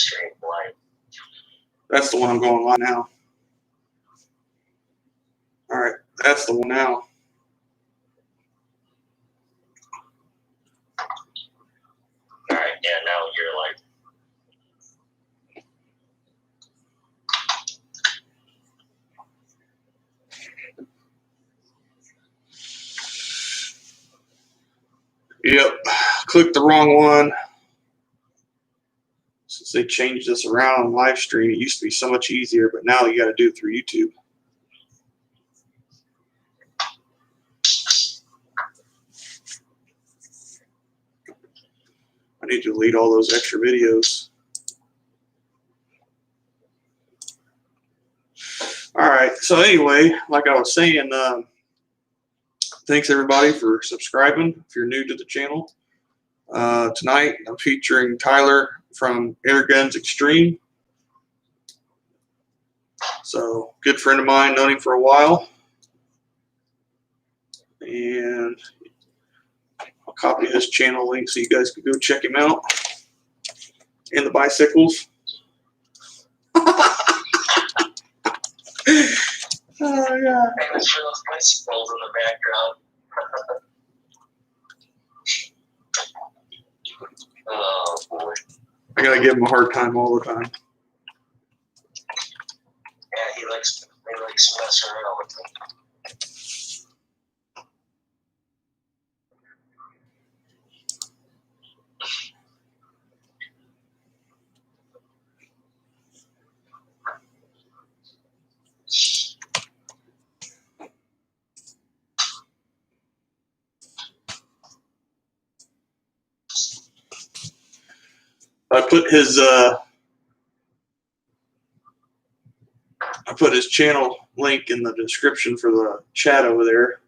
stream live. That's the one I'm going on now. All right, that's the one now. All right, yeah, now you're live. Yep, clicked the wrong one. Since they changed this around on live stream, it used to be so much easier, but now you got to do it through YouTube. I need to delete all those extra videos. All right, so anyway, like I was saying, thanks everybody for subscribing if you're new to the channel. Tonight I'm featuring Tyler from Airguns Extreme. So, good friend of mine, known him for a while. And I'll copy his channel link so you guys can go check him out. And the bicycles. Oh, yeah. Famous for those bicycles in the background. Oh, boy. I gotta give him a hard time all the time. Yeah, he likes messing around with me. I put his channel link in the description for the chat over there.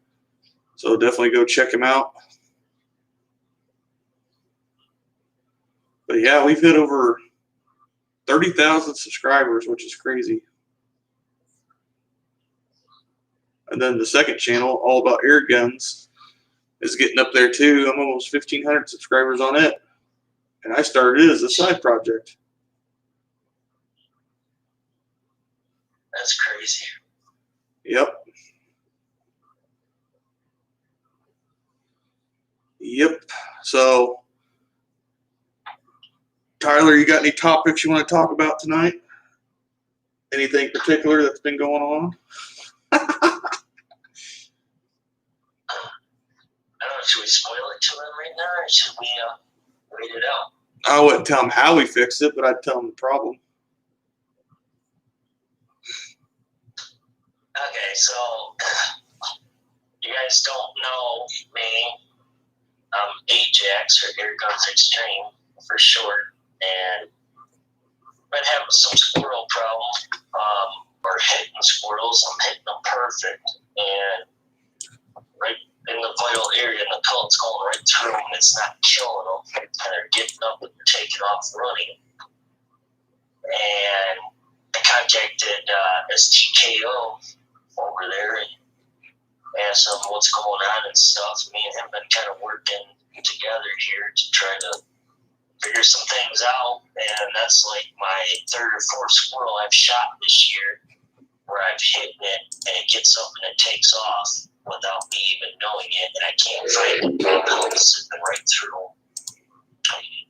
So definitely go check him out. But yeah, we've hit over 30,000 subscribers, which is crazy. And then the second channel, All About Air Guns, is getting up there too. I'm almost 1,500 subscribers on it. And I started it as a side project. That's crazy. Yep. Yep. So, Tyler, you got any topics you want to talk about tonight? Anything particular that's been going on? I don't know, should we spoil it to them right now, or should we wait it out? I wouldn't tell them how we fixed it, but I'd tell them the problem. Okay, so you guys don't know me. I'm AGEX, or Airguns Extreme for short, and I've been having some squirrel problems, or hitting squirrels. I'm hitting them perfect, and right in the vital area, and the pellet's going right through them, and it's not killing them, and they're getting up and taking off running. And I contacted STKO over there and asked him what's going on and stuff. Me and him been kind of working together here to try to figure some things out, and that's like my third or fourth squirrel I've shot this year where I've hit it and it gets up and it takes off without me even knowing it, and I can't find it. I'm slipping right through.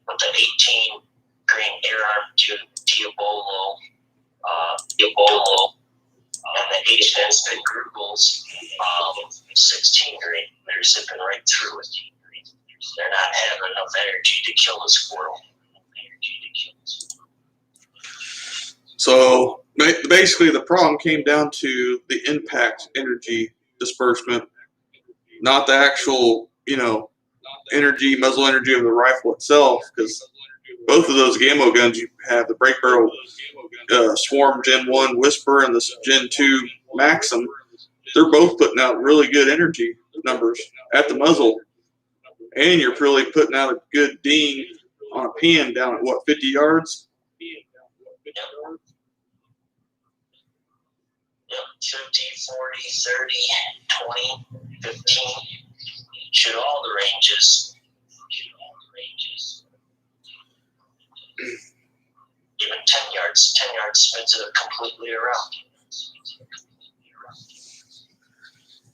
With the 18 grain air arm Diabolo, and the H-10 spin Grugels, 16 grain, they're zipping right through it. They're not having enough energy to kill the squirrel. So basically the problem came down to the impact energy disbursement, not the actual, energy, muzzle energy of the rifle itself, because both of those Gammo guns you have, the break barrel Swarm Gen 1 Whisper and the Gen 2 Maxim, they're both putting out really good energy numbers at the muzzle. And you're really putting out a good ding on a pin down at, 50 yards? Yep, 50, 40, 30, 20, 15. Shoot all the ranges. even 10 yards. 10 yards spins it completely around.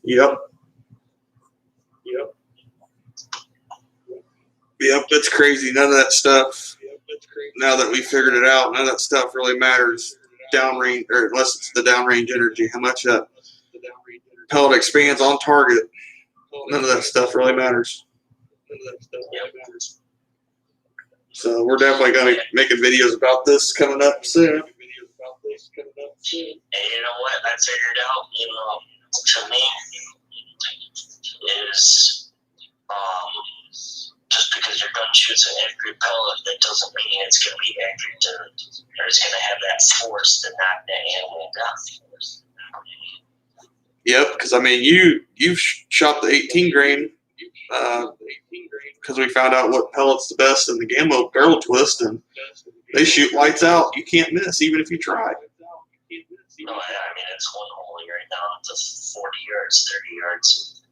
Yep. Yep, that's crazy. None of that stuff, now that we figured it out, none of that stuff really matters downrange, or unless it's the downrange energy, how much that pellet expands on target. None of that stuff really matters. So we're definitely going to be making videos about this coming up soon. And you know what I figured out, to me, is just because your gun shoots an accurate pellet, that doesn't mean it's going to be accurate or it's going to have that force to knock that animal down. Yep, because I mean, you've shot the 18 grain because we found out what pellet's the best in the Gamma barrel twist, and they shoot lights out. You can't miss, even if you try. No, I mean, it's one holy right now. It's 40 yards, 30 yards.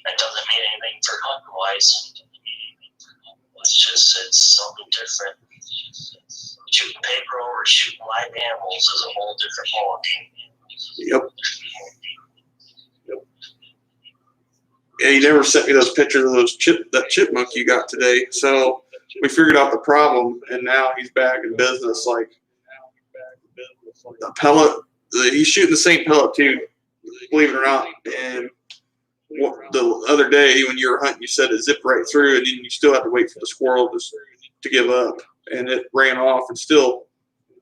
That doesn't mean anything for hunting wise. It's something different. Shooting paper or shooting live animals is a whole different ballgame. Yep. Yeah, you never sent me those pictures of that chipmunk you got today. So we figured out the problem, and now he's back in business. Like the pellet, he's shooting the same pellet too, believe it or not. And the other day when you were hunting, you said it zipped right through, and then you still had to wait for the squirrel to give up, and it ran off and still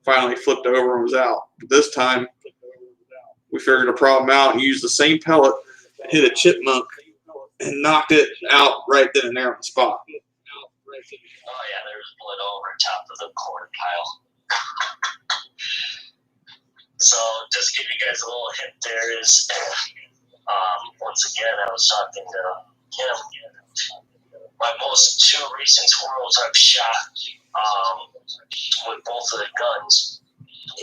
finally flipped over and was out. But this time we figured the problem out and used the same pellet, hit a chipmunk, and knocked it out right then and there on the spot. Oh yeah, there was blood over top of the corn pile. So just to give you guys a little hint, there is once again I was talking to him. My most two recent squirrels I've shot with both of the guns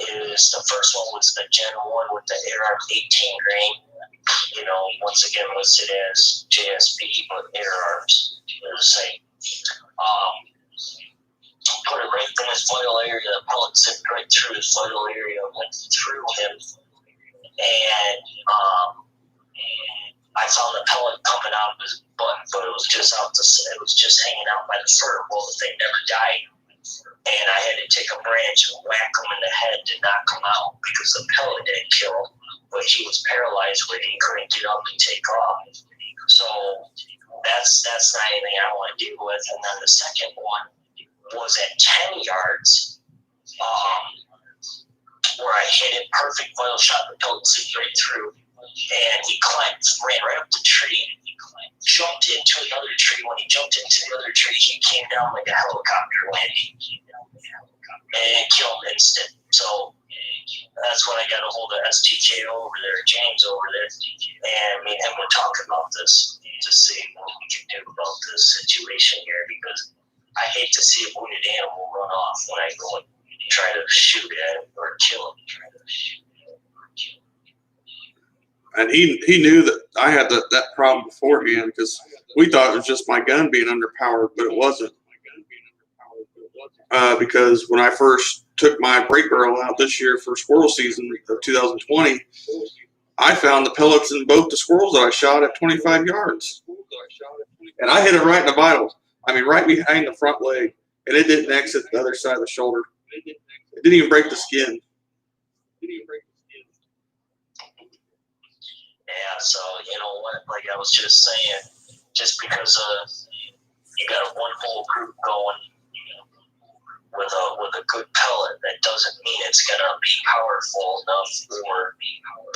is the first one was the Gen 1 with the AR 18 grain. Once again listed as JSB, but air arms are the same. Put it right in his vital area. The pellet zipped right through his vital area, went through him, and I found the pellet coming out of his butt, but it was just hanging out by the fur. Well, the thing never died, and I had to take a branch and whack him in the head to knock him out because the pellet didn't kill him. But he was paralyzed where he couldn't get up and take off. So that's not anything I want to deal with. And then the second one was at 10 yards, where I hit it perfect vital shot, the pellet zipped right through, and he ran right up the tree, jumped into another tree. When he jumped into the other tree, he came down like a helicopter landing, and it killed him instant. So that's when I got a hold of STKO over there, James over there, and me and him were talking about this to see what we can do about this situation here, because I hate to see a wounded animal run off when I go and try to shoot at him or kill him. And he knew that I had that problem beforehand, because we thought it was just my gun being underpowered, but it wasn't. Because when I first took my break barrel out this year for squirrel season of 2020, I found the pellets in both the squirrels that I shot at 25 yards. And I hit it right in the vital. I mean, right behind the front leg. And it didn't exit the other side of the shoulder. It didn't even break the skin. Yeah, so you know what? Like I was just saying, just because you got a one whole group going with a good pellet, that doesn't mean it's gonna be powerful enough, or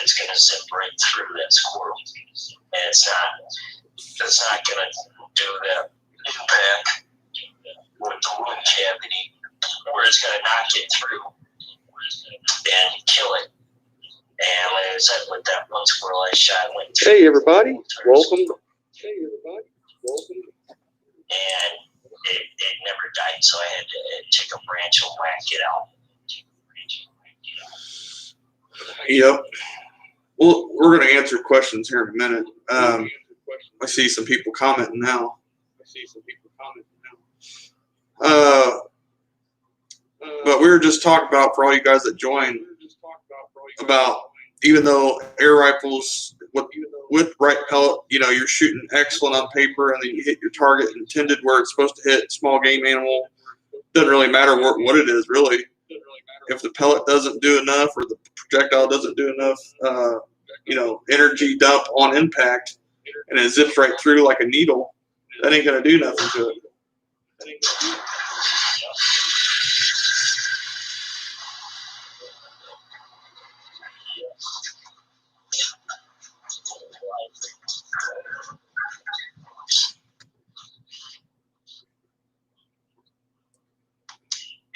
it's gonna zip right through that squirrel. And it's not gonna do that impact with the wound cavity, where it's gonna knock it through and kill it. And like I said, with that one squirrel I shot, went through. Hey everybody, welcome. And it never died, so I had to take a branch and whack it out. Yep. Well, we're going to answer questions here in a minute. I see some people commenting now. But we were just talking about, for all you guys that join, about even though air rifles with right pellet, you're shooting excellent on paper, and then you hit your target intended where it's supposed to hit, small game animal. Doesn't really matter what it is, really. If the pellet doesn't do enough, or the projectile doesn't do enough, energy dump on impact, and it zips right through like a needle, that ain't gonna do nothing to it.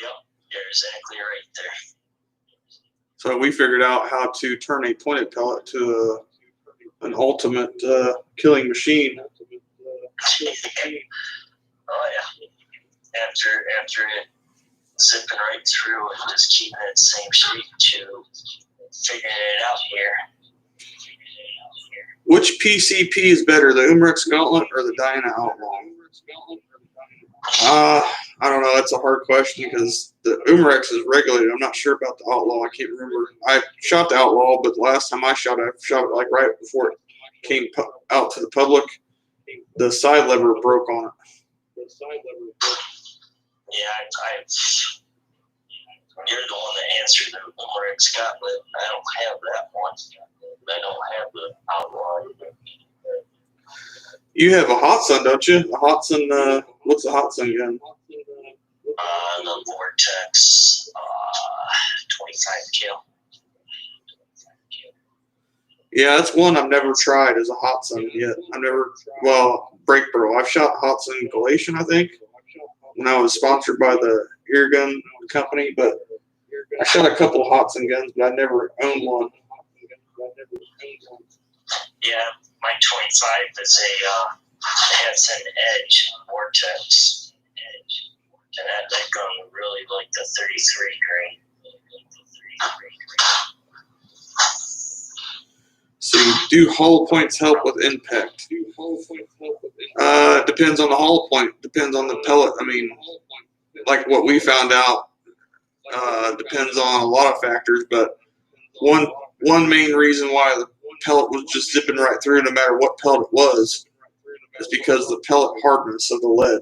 Yep, you're exactly right there. So we figured out how to turn a pointed pellet to an ultimate killing machine. Oh yeah. After it zipping right through and just keeping it same shape to figuring it out here. Which PCP is better, the Umrex Gauntlet or the Diana Outlaw? I don't know. That's a hard question because the Umrex is regulated. I'm not sure about the Outlaw. I can't remember. I shot the Outlaw, but the last time I shot it like right before it came out to the public. The side lever broke on it. Yeah, you're the one that answered the Umrex Gauntlet. I don't have that one. I don't have the Outlaw either. You have a Hotsun, don't you? A Hotsun, what's a Hotsun gun? The Vortex 25 kill. Yeah, that's one I've never tried as a Hotsun yet. Break Burrow. I've shot Hotsun Galatian, I think, when I was sponsored by the ear gun company, but I shot a couple of Hotsun guns, but I never owned one. Yeah, my 25 is has an Edge Vortex. And that gun really like the 33 grain. So do hollow points help with impact? Depends on the hollow point. Depends on the pellet. I mean, like what we found out, depends on a lot of factors. But one main reason why the pellet was just zipping right through, no matter what pellet it was, is because the pellet hardness of the lead.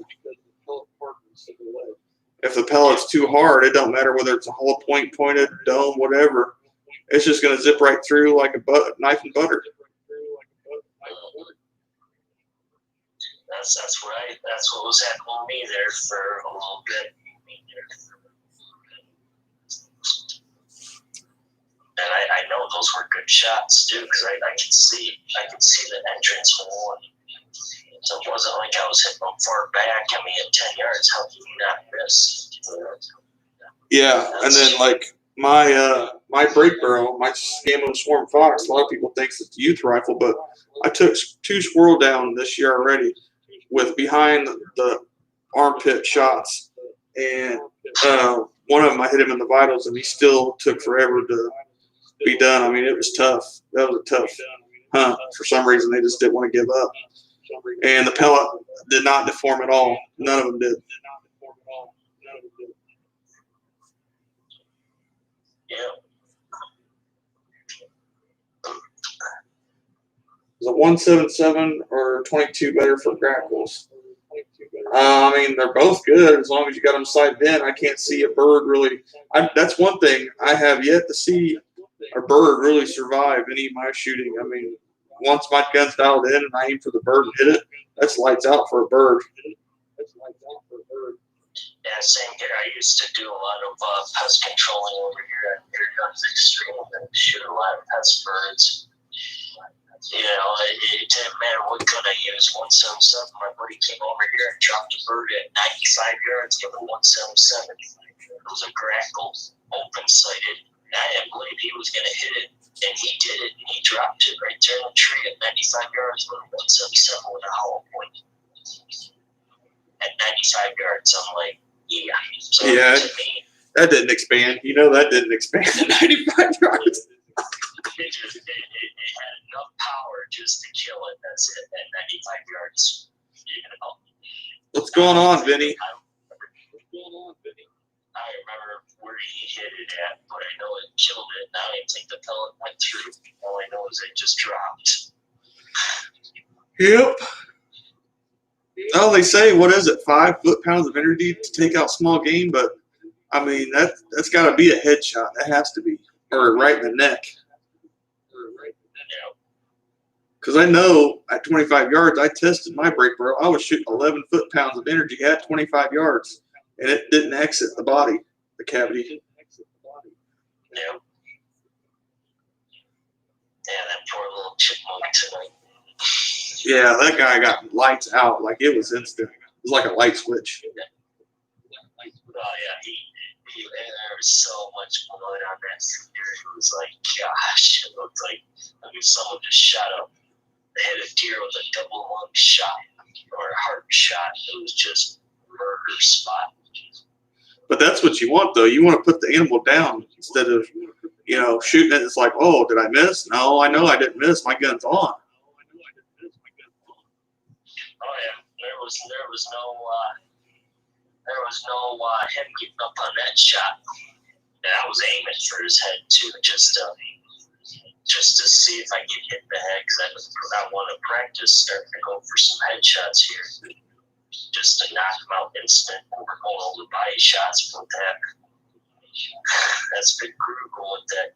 If the pellet's too hard, it don't matter whether it's a hollow point, pointed, dome, whatever. It's just going to zip right through like a knife and butter. That's what was happening to me there for a little bit. And I know those were good shots too, because I could see the entrance hole. So it wasn't like I was hitting them far back. I mean, at 10 yards, how can you not miss? Yeah, and then like my break barrel, my Scamo Swarm Fox, a lot of people think it's a youth rifle, but I took 2 squirrel down this year already with behind the armpit shots, and one of them I hit him in the vitals, and he still took forever to be done. I mean, it was tough. That was a tough hunt. For some reason, they just didn't want to give up. And the pellet did not deform at all. None of them did. Yeah. Is it 177 or 22 better for grapples? I mean, they're both good as long as you got them sighted in. I can't see a bird really. That's one thing I have yet to see a bird really survive any of my shooting. I mean, once my gun's dialed in and I aim for the bird and hit it, that's lights out for a bird. Yeah, same here. I used to do a lot of pest controlling over here at Air Guns Extreme and shoot a lot of pest birds. You know, it didn't matter what gun I used. 177. My buddy came over here and dropped a bird at 95 yards, gave it 177. It was a grackle, open sighted. I didn't believe he was going to hit it, and he did it, and he dropped it right there in the tree at 95 yards with a 177 with a hollow point. At 95 yards, I'm like, yeah. So Yeah, to me, that didn't expand. You know that didn't expand at 95 yards. it had enough power just to kill it. That's it. At 95 yards, you know. What's going on, Vinny? I I remember where he hit it at, but I know it killed it. Now I think the pellet went through. All I know is it just dropped. Yep. Oh, they say, what is it, 5 foot-pounds of energy to take out small game? But, I mean, that's got to be a headshot. That has to be. Or right in the neck. Because I know at 25 yards, I tested my brake barrel. I was shooting 11 foot-pounds of energy at 25 yards, and it didn't exit the body, the cavity. Yeah. Yeah, that poor little chipmunk tonight. Yeah, that guy got lights out. Like, it was instant. It was like a light switch. Oh, yeah. There was so much blood on that figure. It was like, gosh, it looked like someone just shot up. They had a deer with a double lung shot or a heart shot. It was just murder spot. But that's what you want, though. You want to put the animal down instead of, shooting it. It's like, oh, did I miss? No, I know I didn't miss. My gun's on. Oh yeah, there was no him getting up on that shot. And I was aiming for his head too, just to see if I could hit the head, because I want to practice starting to go for some headshots here, just to knock him out instant. We're going over body shots, but that's big Google with that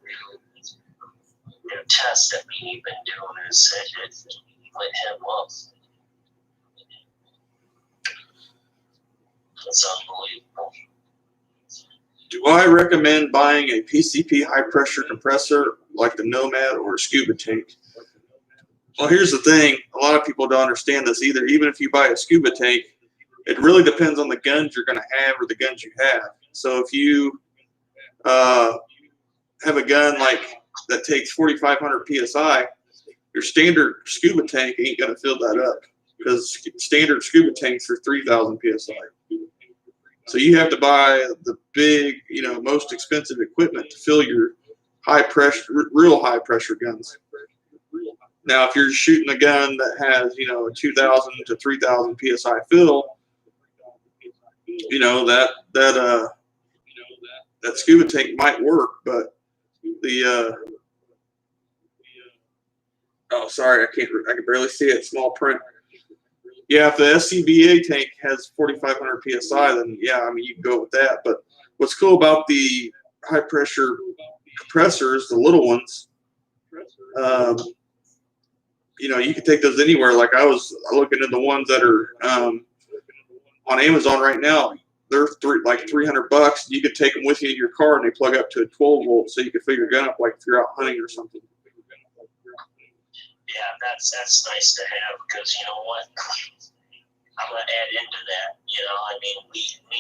new test that we've been doing is it lit him up. It's unbelievable. Do I recommend buying a PCP high-pressure compressor like the Nomad or a scuba tank? Well, here's the thing. A lot of people don't understand this either. Even if you buy a scuba tank, it really depends on the guns you're going to have or the guns you have. So if you have a gun like that takes 4,500 PSI, your standard scuba tank ain't going to fill that up because standard scuba tanks are 3,000 PSI. So you have to buy the big, most expensive equipment to fill your real high pressure guns. Now, if you're shooting a gun that has, a 2,000 to 3,000 PSI fill, that scuba tank might work, but I can barely see it, small print. Yeah, if the SCBA tank has 4,500 PSI, then yeah, you can go with that. But what's cool about the high pressure compressors, the little ones, you can take those anywhere. Like I was looking at the ones that are on Amazon right now. They're like $300. You could take them with you in your car, and they plug up to a 12 volt, so you can fill your gun up like if you're out hunting or something. Yeah, that's nice to have, because you know what? I'm going to add into that. We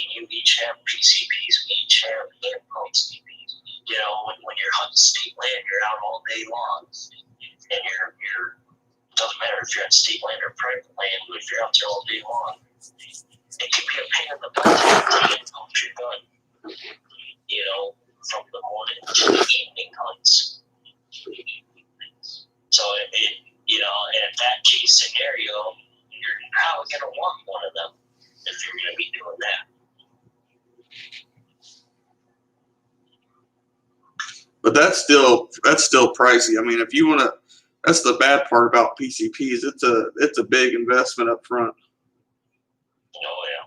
you each have PCPs, we each have hand pumps. When you're hunting state land, you're out all day long, and you're doesn't matter if you're on state land or private land, but if you're out there all day long, it can be a pain in the butt to hand pump your gun. From the morning to the evening hunts. So in that case scenario, you're probably going to want one of them if you're going to be doing that. But that's still pricey. If you want to, that's the bad part about PCPs. It's a big investment up front. Oh yeah.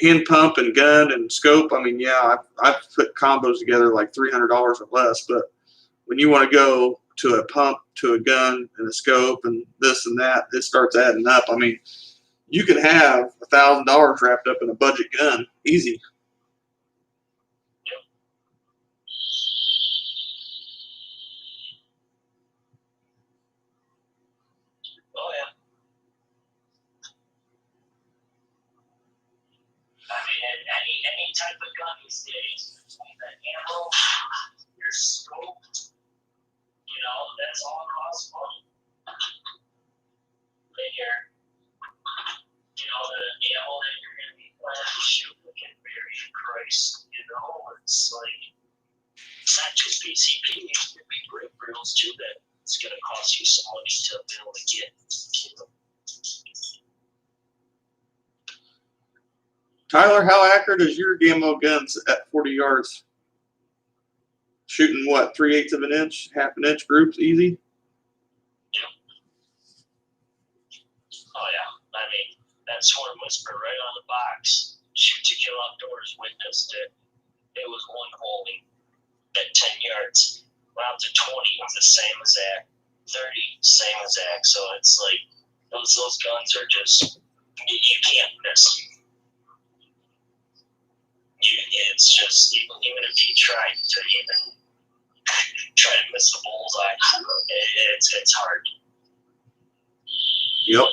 Hand pump and gun and scope. I've put combos together like $300 or less. But when you want to go to a pump, to a gun, and a scope, and this and that, it starts adding up. You can have $1,000 wrapped up in a budget gun, easy. Yep. Oh yeah. Any type of gun these days, the ammo, your scope, that's all costs money. Right here, the ammo that you're going to be planning to shoot can vary in price. It's like, it's not just PCP, it could be brake barrels too that it's going to cost you some money to be able to get. Tyler, how accurate is your Gammo guns at 40 yards? Shooting what, 3/8 of an inch, half an inch groups, easy? Yeah. Oh yeah. I mean, that Swarm Whisper right on the box. Shoot to Kill Outdoors witnessed it. It was one holding at 10 yards. Went out to 20, the same as that. 30, same as that. So it's like those guns are just you can't miss. It's just even if you try to even try to miss the bullseye, it's hard. Yep.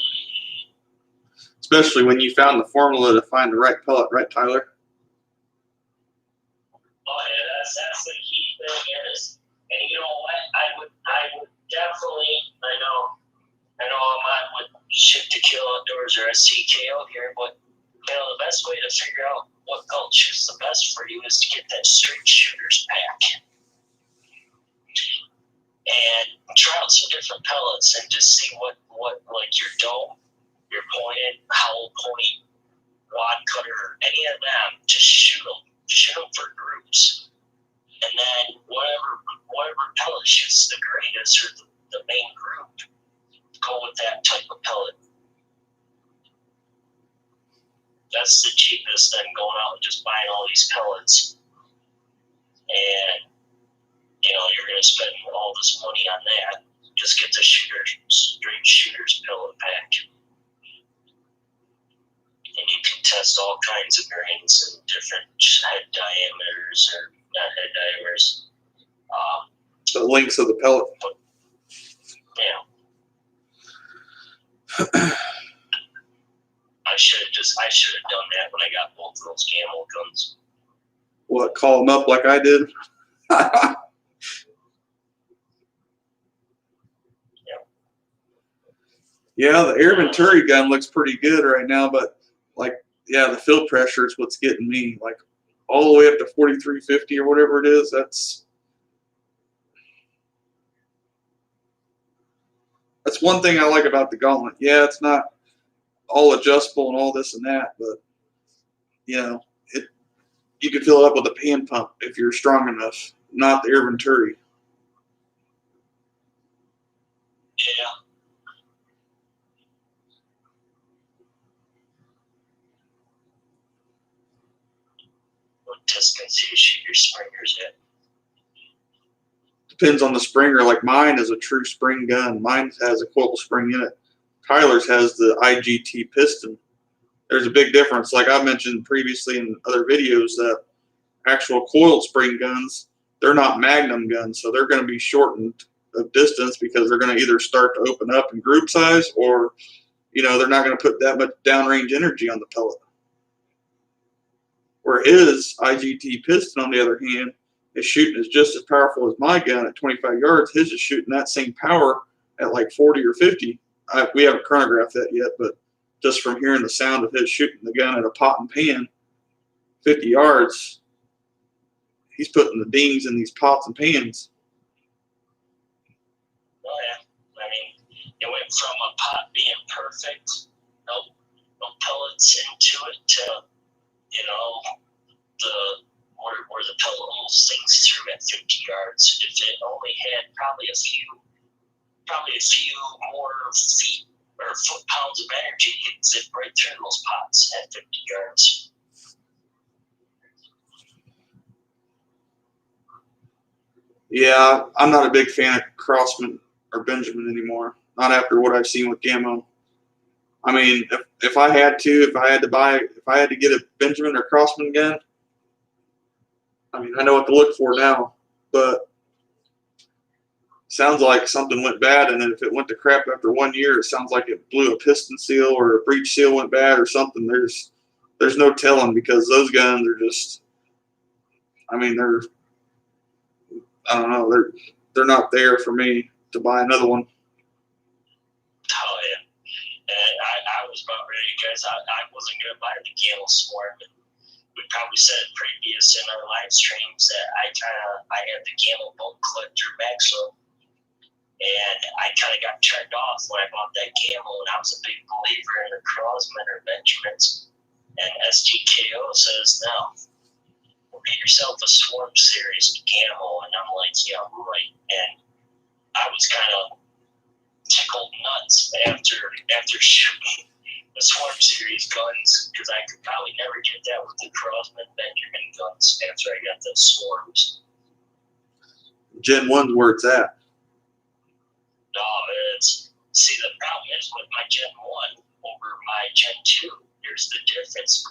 Especially when you found the formula to find the right pellet, right, Tyler? Oh yeah, that's the key thing is, and you know what? I would definitely. I know I'm on with Ship to Kill Outdoors or STKO here, but you know the best way to figure out what pellet shoots the best for you is to get that straight shooter's pack and try out some different pellets and just see what like your dome, your pointed, howl point, wad cutter, any of them. Just shoot them for groups, and then whatever pellet shoots the greatest or the main group, go with that type of pellet. That's the cheapest than going out and just buying all these pellets. And, you know, you're going to spend all this money on that. Just get the straight shooter's pellet pack. And you can test all kinds of grains and different head diameters, or not head diameters. The lengths of the pellet. Yeah. I should have done that when I got both of those Camel guns. What, call them up like I did? Yeah, the Air Venturi gun looks pretty good right now, but the field pressure is what's getting me. Like all the way up to 4350 or whatever it is. That's one thing I like about the Gauntlet. Yeah, it's not all adjustable and all this and that, but you know, you can fill it up with a pan pump if you're strong enough. Not the Air Venturi. Yeah. What distance do you shoot your springers at? Depends on the springer. Like mine is a true spring gun. Mine has a coil spring in it. Tyler's has the IGT piston. There's a big difference. Like I mentioned previously in other videos, that actual coiled spring guns, they're not magnum guns, so they're going to be shortened of distance because they're going to either start to open up in group size, or they're not going to put that much downrange energy on the pellet. Where his IGT piston, on the other hand, is shooting is just as powerful as my gun at 25 yards. His is shooting that same power at like 40 or 50. We haven't chronographed that yet, but just from hearing the sound of his shooting the gun at a pot and pan, 50 yards, he's putting the dings in these pots and pans. Oh yeah, I mean, it went from a pot being perfect, no pellets into it, to where the pellet hole sinks through at 50 yards. If it only had probably a few more feet or foot-pounds of energy, it'd zip right through those pots at 50 yards. Yeah, I'm not a big fan of Crossman or Benjamin anymore. Not after what I've seen with Gammo. I mean, if I had to get a Benjamin or Crossman gun, I mean, I know what to look for now, but sounds like something went bad, and then if it went to crap after 1 year, it sounds like it blew a piston seal or a breech seal went bad or something. There's no telling, because those guns are just, I mean, I don't know, they're not there for me to buy another one. Oh yeah, and I was about ready, guys. I wasn't gonna buy the Gamma Swarm, but we probably said previous in our live streams that I had the Gamma Bolt Collector Maxwell, and I kind of got turned off when I bought that Gamma, and I was a big believer in the Crossman or Benjamins. And STKO says, no, get yourself a Swarm Series camo. And I'm like, yeah, right. And I was kind of tickled nuts after shooting the Swarm Series guns, because I could probably never get that with the Crossman Benjamin guns after I got the Swarms. Gen 1's where it's at. No, see, the problem is with my Gen 1 over my Gen 2, here's the difference.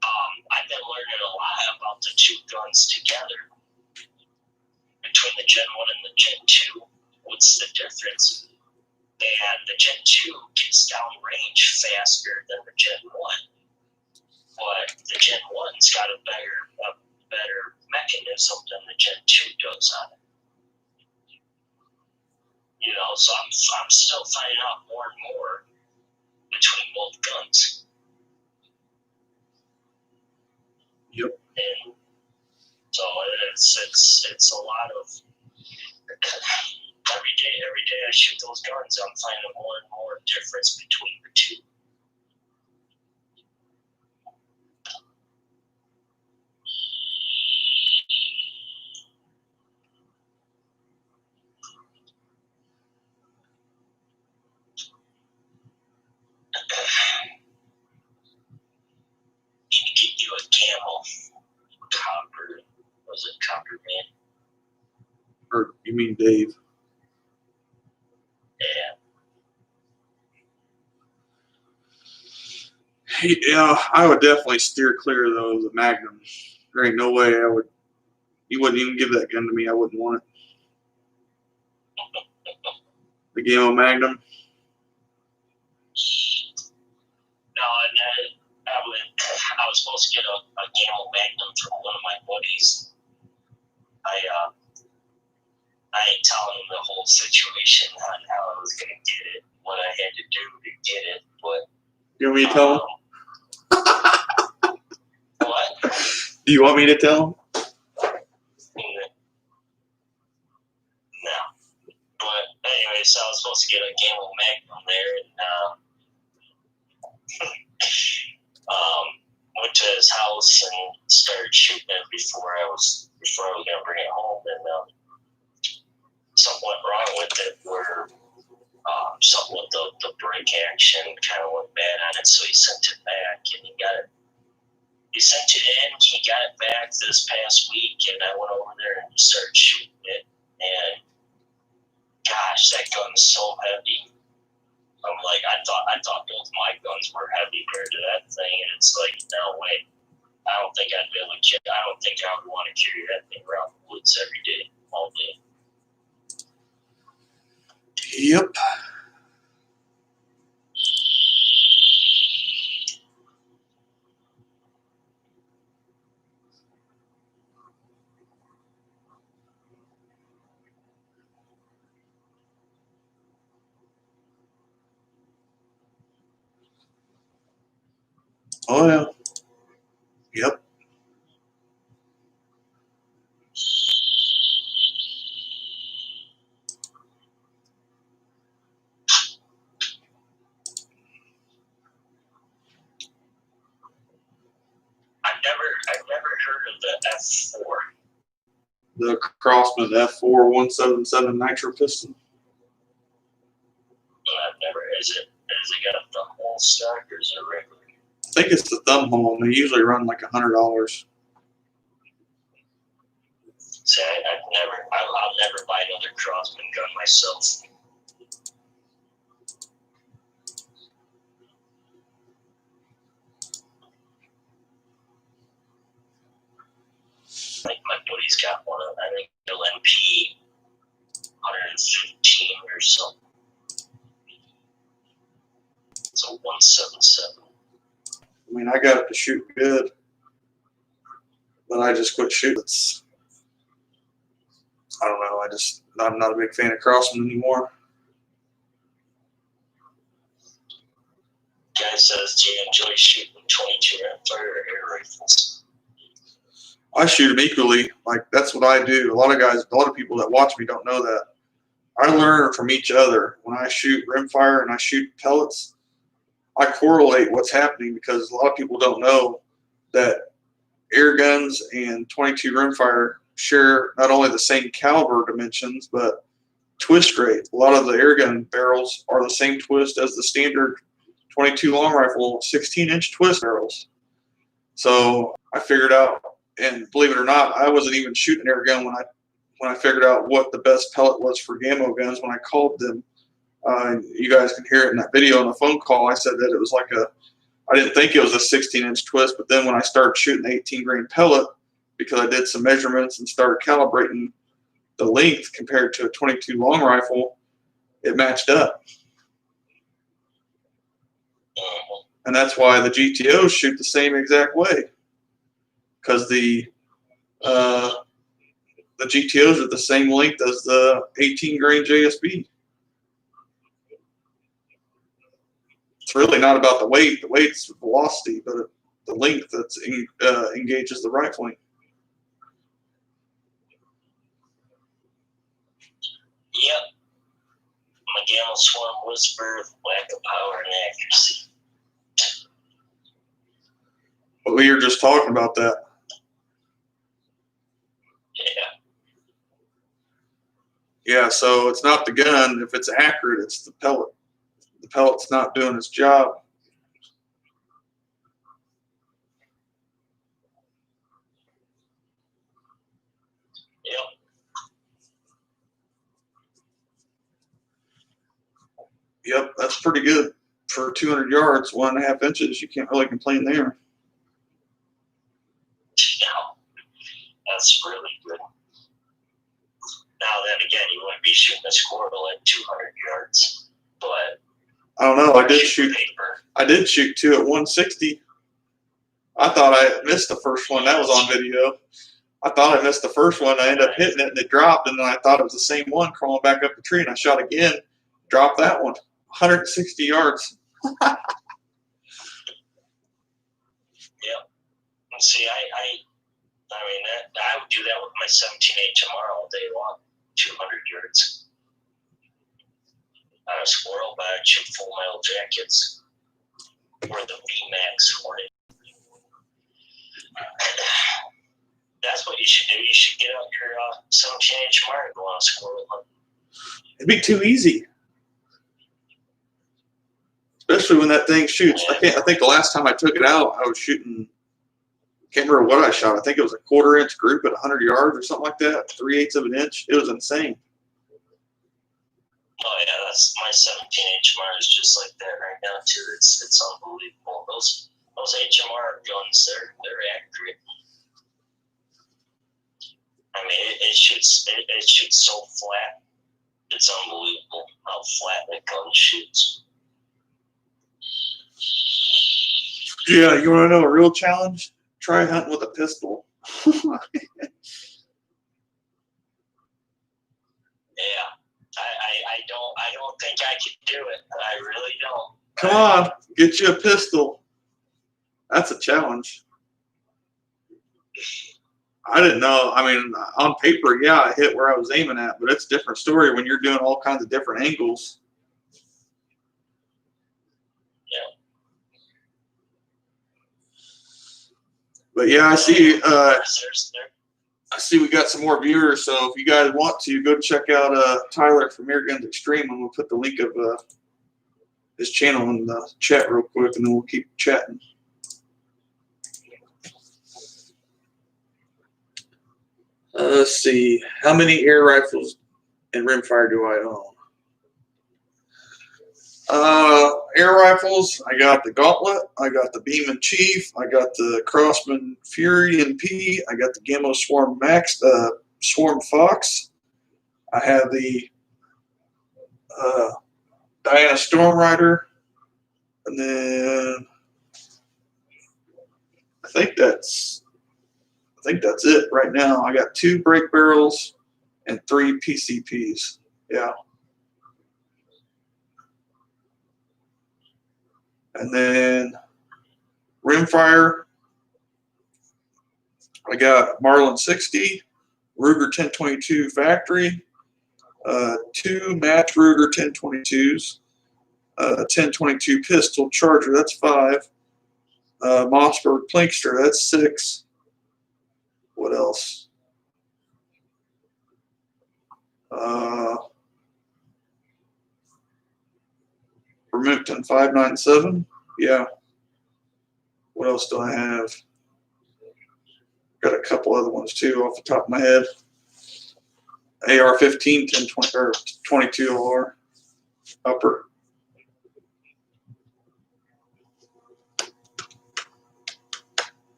I've been learning a lot about the two guns together. Between the Gen 1 and the Gen 2, what's the difference? And the Gen 2 gets downrange faster than the Gen 1. But the Gen 1's got a better mechanism than the Gen 2 does on it. You know, so I'm still finding out more and more between both guns. Yep. And so it's a lot of every day I shoot those guns, I'm finding more and more difference between the two. Need to get you a camo copper. Was it Copper Man? Or you mean Dave? Yeah. Yeah, I would definitely steer clear of those. The Magnum. There ain't no way I would. You wouldn't even give that gun to me. I wouldn't want it. The Gamo Magnum. No, and I was supposed to get a Gamo Magnum from one of my buddies. I ain't telling him the whole situation on how I was going to get it, what I had to do to get it, but... You want me to tell him? What? Do you want me to tell him? No. But anyway, so I was supposed to get a Gamo Magnum there, and went to his house and started shooting it before I was going to bring it home, and something went wrong with it where something with the brake action kind of went bad on it, so he sent it back, and he sent it in, he got it back this past week, and I went over there and started shooting it, and gosh, that gun's so heavy. I'm like, I thought both my guns were heavy compared to that thing, and it's like, no way. I don't think I'd be able to carry. I don't think I would want to carry that thing around the woods every day, all day. Yep. Oh yeah. Yep. I've never heard of the F4. The Crossman F4 177 nitro piston. I've never. Has it got a thumb hole stock or is it regular? I think it's the thumb hole, and they usually run like $100. See, I'll never buy another Crossman gun myself. Like my buddy's got one of, I think, LMP 115 or something. It's a 177. I mean, I got it to shoot good, but I just quit shooting. I don't know. I'm not a big fan of Crossman anymore. Guy says, do you enjoy shooting 22 round fire air rifles? I shoot them equally. Like, that's what I do. A lot of people that watch me don't know that. I learn from each other. When I shoot rimfire and I shoot pellets, I correlate what's happening because a lot of people don't know that air guns and 22 rimfire share not only the same caliber dimensions, but twist rate. A lot of the air gun barrels are the same twist as the standard 22 long rifle 16-inch twist barrels. So I figured out, and believe it or not, I wasn't even shooting air gun when I figured out what the best pellet was for Gammo guns. When I called them, you guys can hear it in that video on the phone call. I said that it was like I didn't think it was a 16-inch twist, but then when I started shooting 18 grain pellet, because I did some measurements and started calibrating the length compared to a 22 long rifle, it matched up. And that's why the GTOs shoot the same exact way, because the GTOs are the same length as the 18 grain JSB. It's really not about the weight. The weight's velocity, but the length that engages the rifling. Yep. My Gammo Swarm Whisper, lack of power and accuracy. But we were just talking about that. Yeah, so it's not the gun. If it's accurate, it's the pellet. The pellet's not doing its job. Yep, that's pretty good. For 200 yards, 1.5 inches, you can't really complain there. No, that's really good. Now then again, you wouldn't be shooting a squirrel at 200 yards, but I don't know. I did shoot two at 160. I thought I missed the first one. That was on video. I thought I missed the first one. I ended up hitting it and it dropped, and then I thought it was the same one crawling back up the tree, and I shot again, dropped that one. 160 yards. Yep. See, I mean, I would do that with my 17HMR all day long, 200 yards. On a squirrel, but I'd shoot full metal jackets or the VMAX Hornet. That's what you should do. You should get out your 17HMR and go on a squirrel hunt. It'd be too easy. Especially when that thing shoots. I think the last time I took it out, I was shooting, can't remember what I shot. I think it was a 1/4 inch group at 100 yards or something like that, 3/8 of an inch. It was insane. Oh yeah, that's my 17HMR is just like that right now too. It's unbelievable. Those HMR guns, they're accurate. I mean, it shoots so flat. It's unbelievable how flat that gun shoots. Yeah, you want to know a real challenge? Try hunting with a pistol. Yeah, I don't think I could do it. I really don't. Come on, get you a pistol. That's a challenge. I didn't know. I mean, on paper, yeah, I hit where I was aiming at, but it's a different story when you're doing all kinds of different angles. Yeah. But yeah, I see. I see we got some more viewers. So if you guys want to, go check out Tyler from Air Guns Extreme, and we'll put the link of his channel in the chat real quick, and then we'll keep chatting. Let's see. How many air rifles and rimfire do I own? Air rifles, I got the Gauntlet, I got the Beam and Chief, I got the Crossman Fury NP, I got the Gammo Swarm Max, Swarm Fox, I have the Diana Storm Rider, and then I think that's it right now. I got 2 brake barrels and 3 PCPs. Yeah. And then rimfire, I got Marlin 60, Ruger 1022 factory, 2 match Ruger 1022s, 1022 pistol charger, that's 5. Mossberg Plinkster, that's 6. What else? Remington 597. Yeah. What else do I have? Got a couple other ones too off the top of my head. AR-15, 1020 or 22 LR upper.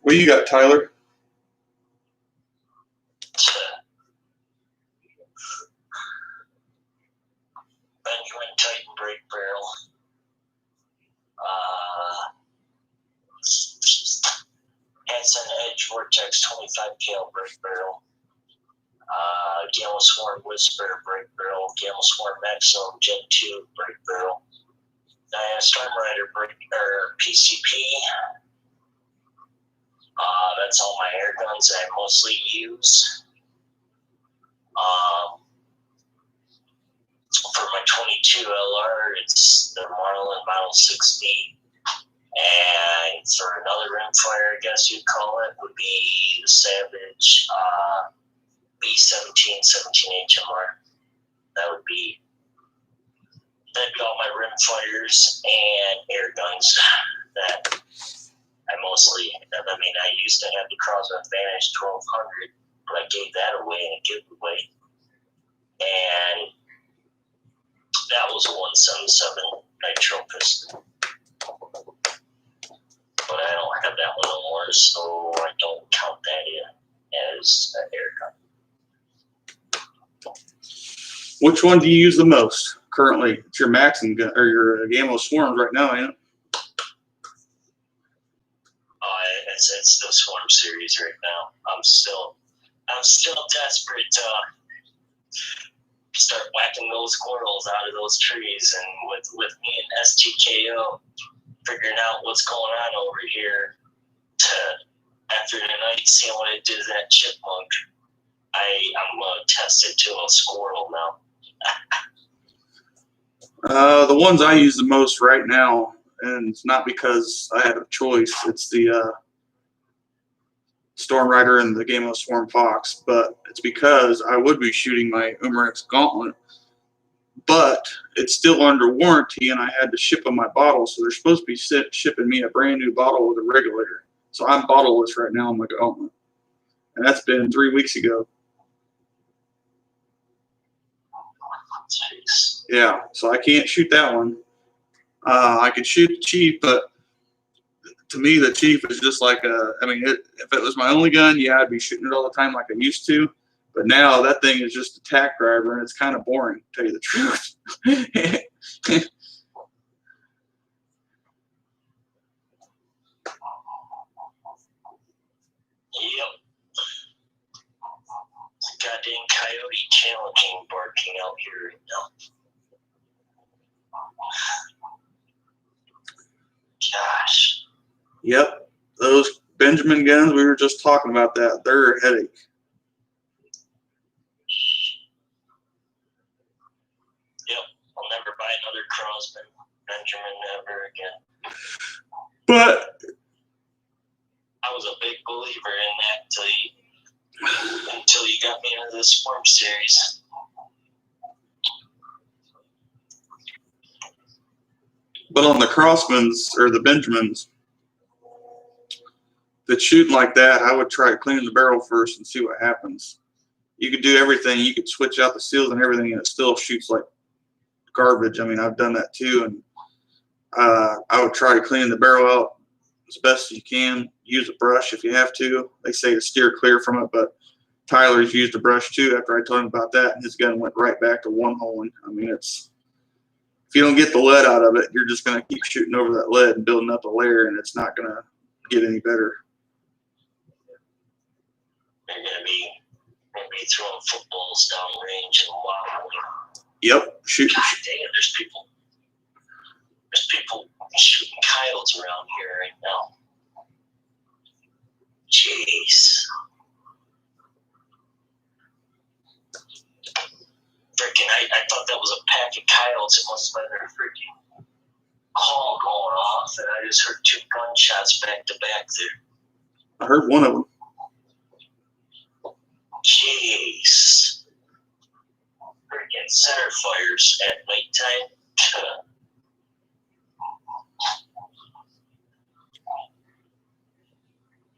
What you got, Tyler? Benjamin Titan brake barrel. Hanson Edge Vortex 25 cal brake barrel. Gamma Swarm Whisper brake barrel. Gamma Swarm Maximum Gen 2 brake barrel. Storm Rider brake or PCP. That's all my air guns I mostly use. For my 22 LR, it's the Marlin Model 60. And for another rimfire, I guess you'd call it, would be the Savage B17 17HMR. That'd be all my rimfires and air guns that I mostly have. I mean, I used to have the Crosby Advantage 1200, but I gave that away in a giveaway. And that was a 177 nitro pistol. But I don't have that one no more, so I don't count that in as an air gun. Which one do you use the most currently? It's your Maxim gun or your Gamma Swarms right now, ain't it? It's the Swarm series right now. I'm still desperate to start whacking those squirrels out of those trees, and with me and STKO figuring out what's going on over here after tonight, seeing what it did to that chipmunk, I'm going to test it to a squirrel now. The ones I use the most right now, and it's not because I had a choice, it's the Storm Rider and the Game of Swarm Fox, but it's because I would be shooting my Umarex Gauntlet, but it's still under warranty and I had to ship them my bottle, so they're supposed to be shipping me a brand new bottle with a regulator. So I'm bottleless right now on my Gauntlet, and that's been 3 weeks ago. Jeez. Yeah, so I can't shoot that one. I could shoot the Chief, but to me, the Chief is just like if it was my only gun, yeah, I'd be shooting it all the time like I used to. But now that thing is just a tack driver, and it's kind of boring, to tell you the truth. Yep. It's a goddamn coyote challenging barking out here right now. Gosh. Yep, those Benjamin guns, we were just talking about that. They're a headache. Yep, I'll never buy another Crosby Benjamin ever again. But I was a big believer in that until you got me into this Swarm series. But on the Crossmans or the Benjamins that shooting like that, I would try cleaning the barrel first and see what happens. You could do everything. You could switch out the seals and everything, and it still shoots like garbage. I mean, I've done that too, and I would try cleaning the barrel out as best as you can. Use a brush if you have to. They say to steer clear from it, but Tyler's used a brush too after I told him about that, and his gun went right back to one holing. I mean, if you don't get the lead out of it, you're just going to keep shooting over that lead and building up a layer, and it's not going to get any better. You're going to be throwing footballs down range and wobbling. Yep. Shoot. God damn, there's people shooting coyotes around here right now. Jeez. Freaking, I thought that was a pack of coyotes. It must have been a freaking call going off, and I just heard 2 gunshots back to back there. I heard one of them. Jeez. Freaking center fires at nighttime.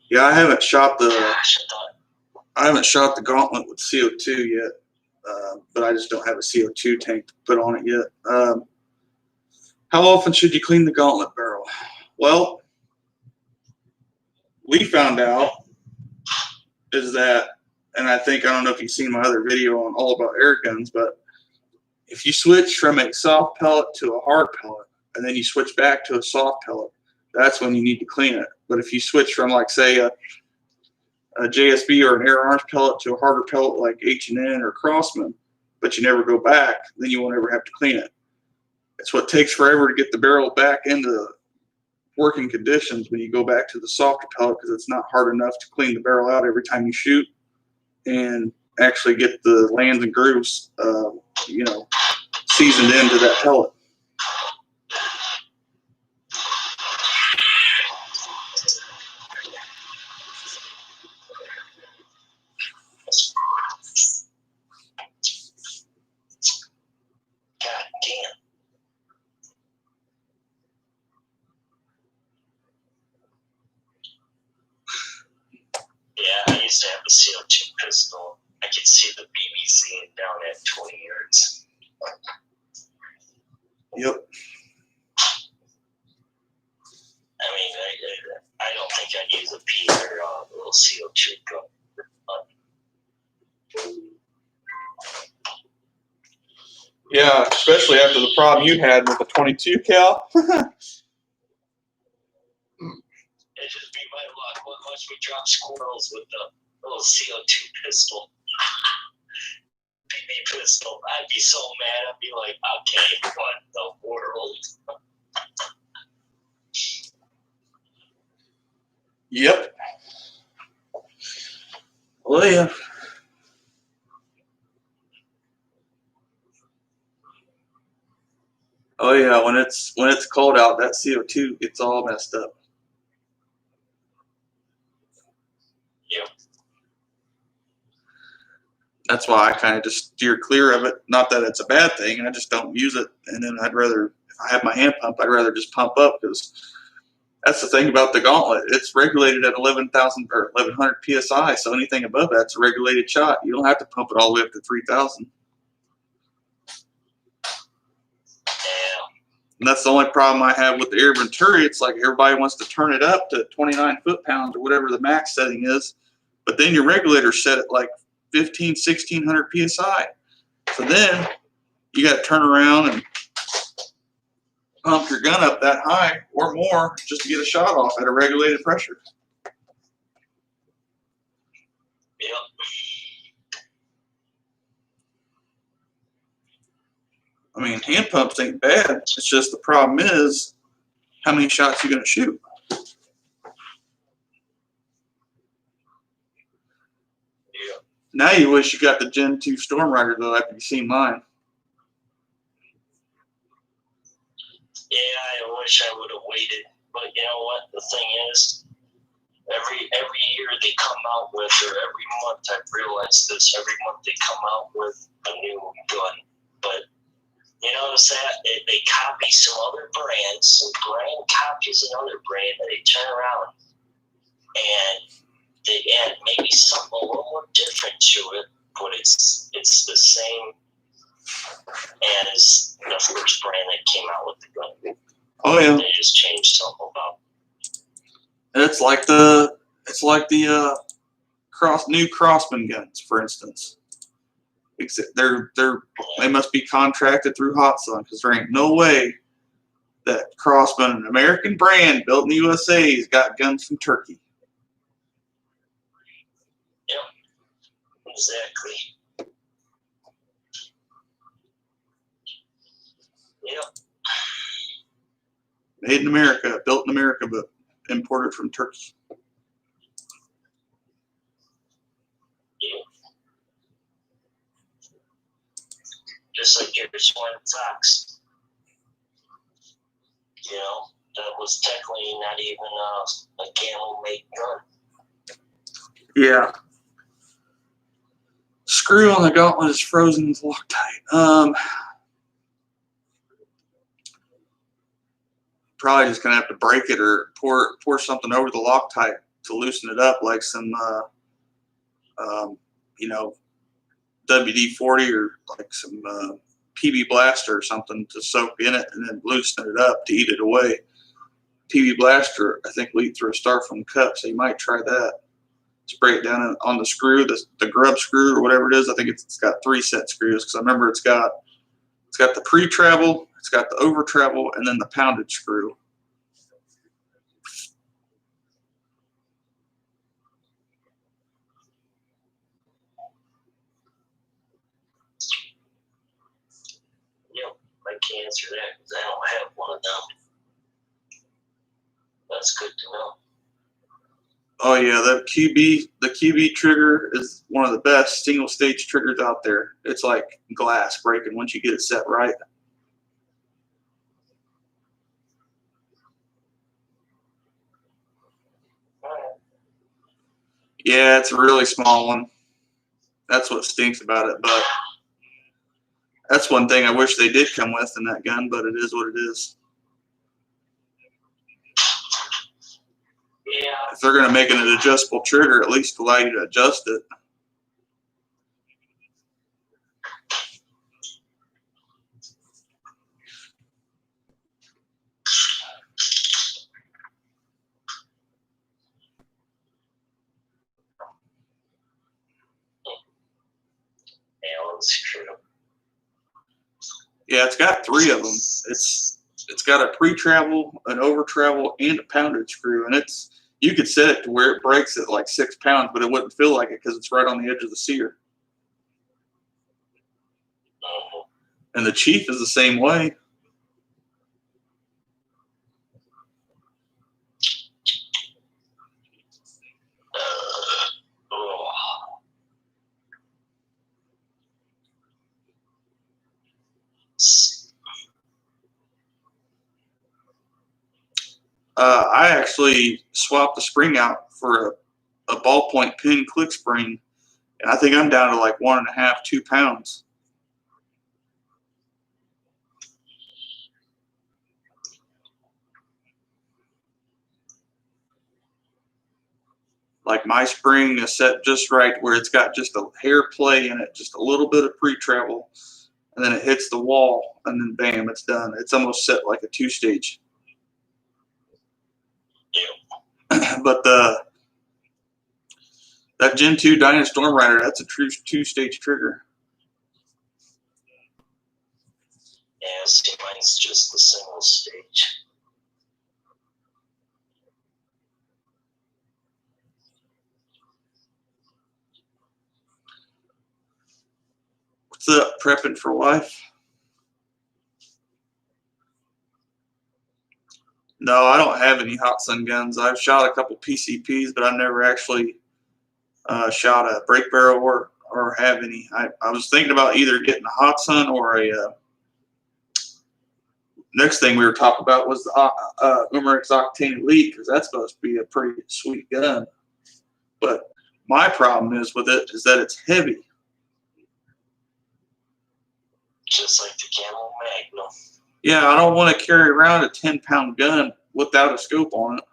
Yeah, I haven't shot the Gosh, gauntlet with CO2 yet, but I just don't have a CO2 tank to put on it yet. How often should you clean the gauntlet barrel? Well, we found out is that, and I don't know if you've seen my other video on all about air guns, but if you switch from a soft pellet to a hard pellet, and then you switch back to a soft pellet, that's when you need to clean it. But if you switch from, like, say, a JSB or an air arms pellet to a harder pellet like H&N or Crossman, but you never go back, then you won't ever have to clean it. It's what takes forever to get the barrel back into working conditions when you go back to the softer pellet, because it's not hard enough to clean the barrel out every time you shoot and actually get the lands and grooves, seasoned into that pellet. God damn. Yeah, I used to have a CO2 pistol. I could see the BBC down at 20 yards. Yep. I mean, I don't think I'd use a P or a little CO2 gun. Yeah, especially after the problem you had with the 22 cal. It'd just be my luck. Once we drop squirrels with the little CO2 pistol. BB pistol. I'd be so mad. I'd be like, okay, what the world? Yep. Oh yeah. Oh yeah. When it's cold out, that CO2 gets all messed up. Yep. That's why I kind of just steer clear of it. Not that it's a bad thing, and I just don't use it. And then I'd rather, if I have my hand pump, I'd rather just pump up, because that's the thing about the gauntlet. It's regulated at 11,000 or 1,100 psi. So anything above that's a regulated shot. You don't have to pump it all the way up to 3,000. And that's the only problem I have with the air venturi. It's like everybody wants to turn it up to 29 foot-pounds or whatever the max setting is, but then your regulator's set at like 1,600 psi. So then you got to turn around and pump your gun up that high or more just to get a shot off at a regulated pressure. Yep. I mean, hand pumps ain't bad. It's just the problem is how many shots you're going to shoot. Yeah. Now you wish you got the Gen 2 Storm Rider, though, after you've seen mine. Yeah, I wish I would have waited. But you know what? The thing is, every year they come out with, or every month, I've realized this, every month they come out with a new gun. But you notice that they copy some other brands, some brand copies another brand, and they turn around and they add maybe something a little more different to it, but it's the same as the first brand that came out with the gun. Oh yeah. They just changed something about it. It's like the new Crossman guns, for instance. Except they must be contracted through Hot Sun, because there ain't no way that Crossman, an American brand built in the USA, has got guns from Turkey. Yep, exactly. Yep. Made in America, built in America, but imported from Turkey. Yep. Just like your Swan Fox. You know, that was technically not even a camel-made gun. Yeah. Screw on the gauntlet is frozen with Loctite. Probably just gonna have to break it or pour something over the Loctite to loosen it up, like some you know, WD-40 or like some PB Blaster or something to soak in it and then loosen it up to eat it away. PB Blaster, I think, will eat through a styrofoam cup, so you might try that. Spray it down on the screw, the grub screw or whatever it is. I think it's got 3 set screws because I remember it's got the pre-travel, it's got the over-travel, and then the pounded screw. Yep, I can't answer that because I don't have one of them. That's good to know. Oh yeah, the QB trigger is one of the best single stage triggers out there. It's like glass breaking once you get it set right. Yeah, it's a really small one. That's what stinks about it, but that's one thing I wish they did come with in that gun, but it is what it is. Yeah. If they're going to make it an adjustable trigger, at least allow you to adjust it. Yeah, it's got 3 of them. It's got a pre-travel, an over-travel, and a pounded screw, and you could set it to where it breaks at like 6 pounds, but it wouldn't feel like it because it's right on the edge of the sear. And the Chief is the same way. I actually swapped the spring out for a ballpoint pin click spring, and I think I'm down to like 1.5, 2 pounds. Like my spring is set just right where it's got just a hair play in it, just a little bit of pre-travel, and then it hits the wall, and then bam, it's done. It's almost set like a 2-stage. But that Gen 2 Dyna Storm Rider, that's a true 2-stage trigger. Yeah, see, mine's just the single stage. What's up, prepping for life? No, I don't have any hot sun guns. I've shot a couple PCPs, but I've never actually shot a break barrel or have any. I was thinking about either getting a hot sun or a next thing we were talking about was the Umarex Octane Elite, because that's supposed to be a pretty sweet gun. But my problem is with it is that it's heavy. Just like the Camel Magnum. Yeah, I don't want to carry around a 10-pound gun without a scope on it.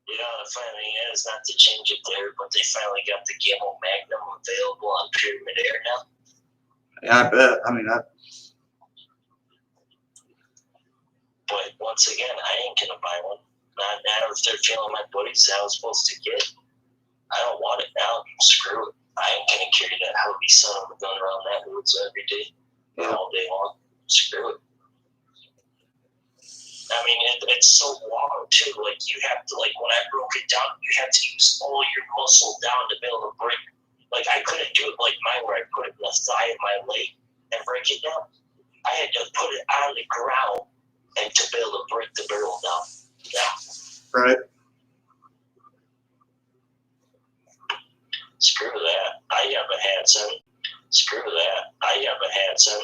You know, the funny thing is, not to change it there, but they finally got the Camel Magnum available on Pyramid Air now. Yeah, I bet. I mean, But once again, I ain't going to buy one. Not now if they're feeling my buddies that I was supposed to get. I don't want it now. Screw it. I ain't going to carry that heavy son of a gun around that woods every day, all day long. Screw it. I mean, it's so long, too. Like, you have to, like, when I broke it down, you have to use all your muscle down to be able to break. Like, I couldn't do it like mine where I put it in the thigh of my leg and break it down. I had to put it on the ground and to be able to break the barrel down. Yeah. right. Screw that. I have a Hanson. Screw that. I have a Hanson.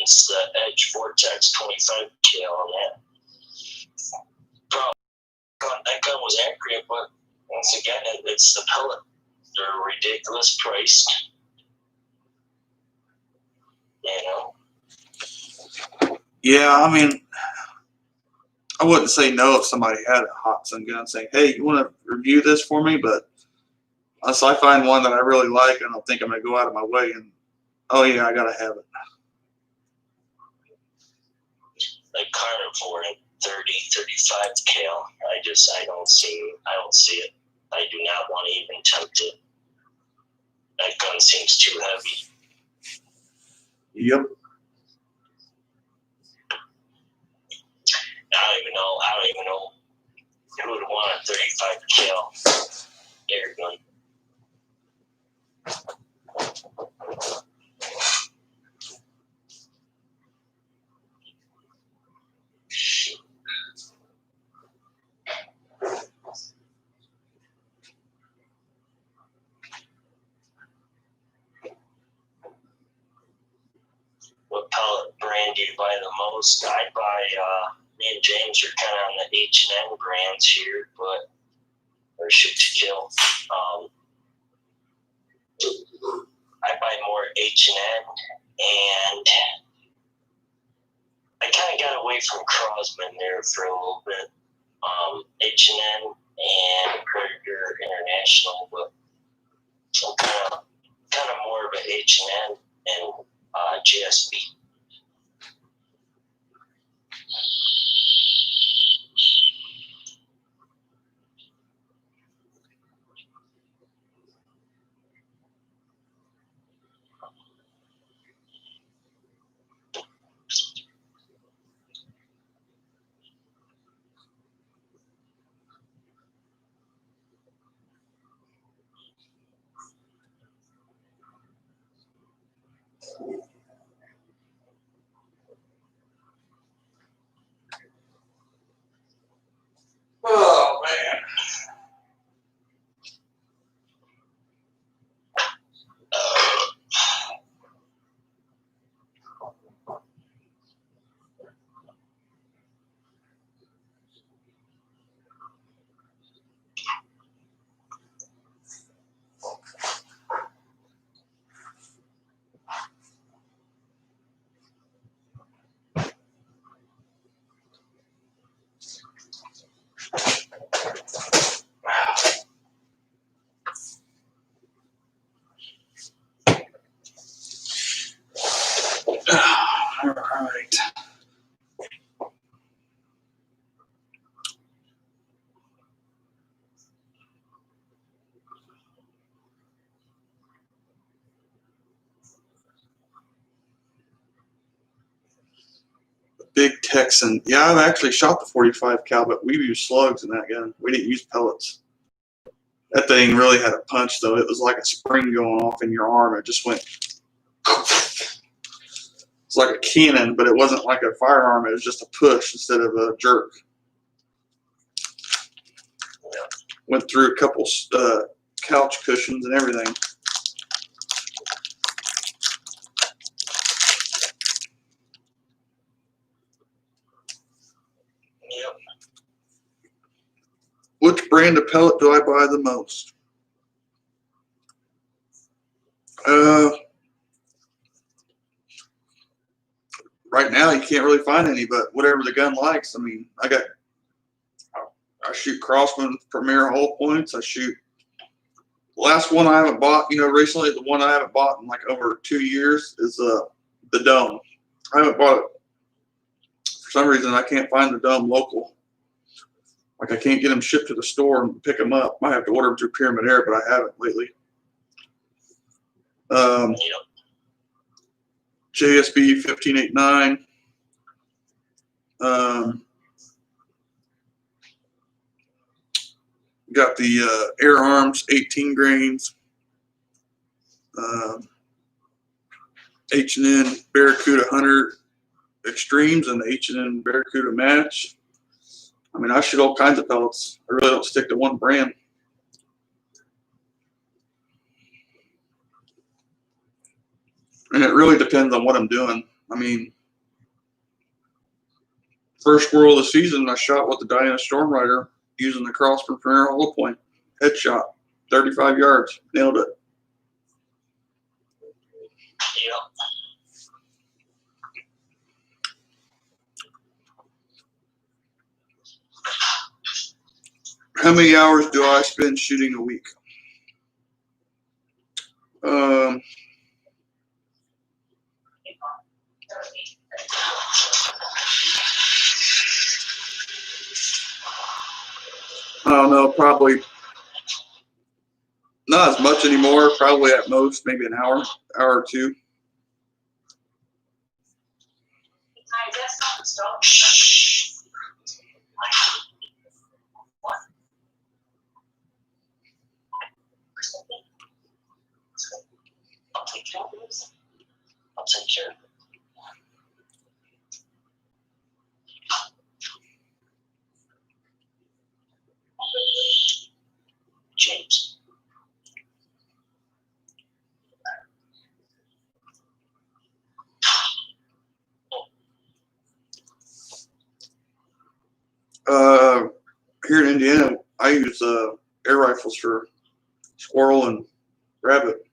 against the Edge Vortex 25 cal on that. That gun was accurate, but once again, it's the pellet. They're ridiculous priced. You know? Yeah, I mean, I wouldn't say no if somebody had a Hobson gun saying, hey, you want to review this for me? But unless I find one that I really like, I don't think I'm going to go out of my way and, oh, yeah, I got to have it. Like Carnivore at 30, 35 cal. I don't see it. I do not want to even tempt it. That gun seems too heavy. Yep. I don't even know who would want a 35 cal air gun. What pellet brand do you buy the most? I buy, me and James are kind of on the H&N brands here, but, or shoot to kill. I buy more H&N, and I kind of got away from Crosman there for a little bit. H&N and Predator International, but I'm kind of more of an H&N and GSB. Oh, man. All right. Big Texan. Yeah, I've actually shot the 45 cal, but we used slugs in that gun. We didn't use pellets. That thing really had a punch, though. It was like a spring going off in your arm. It just went. It's like a cannon, but it wasn't like a firearm. It was just a push instead of a jerk. Went through a couple couch cushions and everything. Yep. Which brand of pellet do I buy the most? Right now, you can't really find any, but whatever the gun likes. I mean, I shoot Crossman Premier Hull Points. I shoot. The last one I haven't bought, recently, the one I haven't bought in like over 2 years is the Dome. I haven't bought it. For some reason, I can't find the Dome local. Like, I can't get them shipped to the store and pick them up. Might have to order them through Pyramid Air, but I haven't lately. JSB 1589. Got the Air Arms 18 grains. H&N Barracuda Hunter Extremes and the H&N Barracuda Match. I mean, I shoot all kinds of pellets. I really don't stick to one brand. And it really depends on what I'm doing. I mean, First squirrel of the season, I shot with the Diana Storm Rider using the Crossman Premier Hollow Point. Headshot, 35 yards, nailed it. Yep. How many hours do I spend shooting a week? I don't know, probably not as much anymore. Probably at most maybe an hour or two. I'll take care of this. I'll take care of it. James. Here in Indiana, I use air rifles for squirrel and rabbit.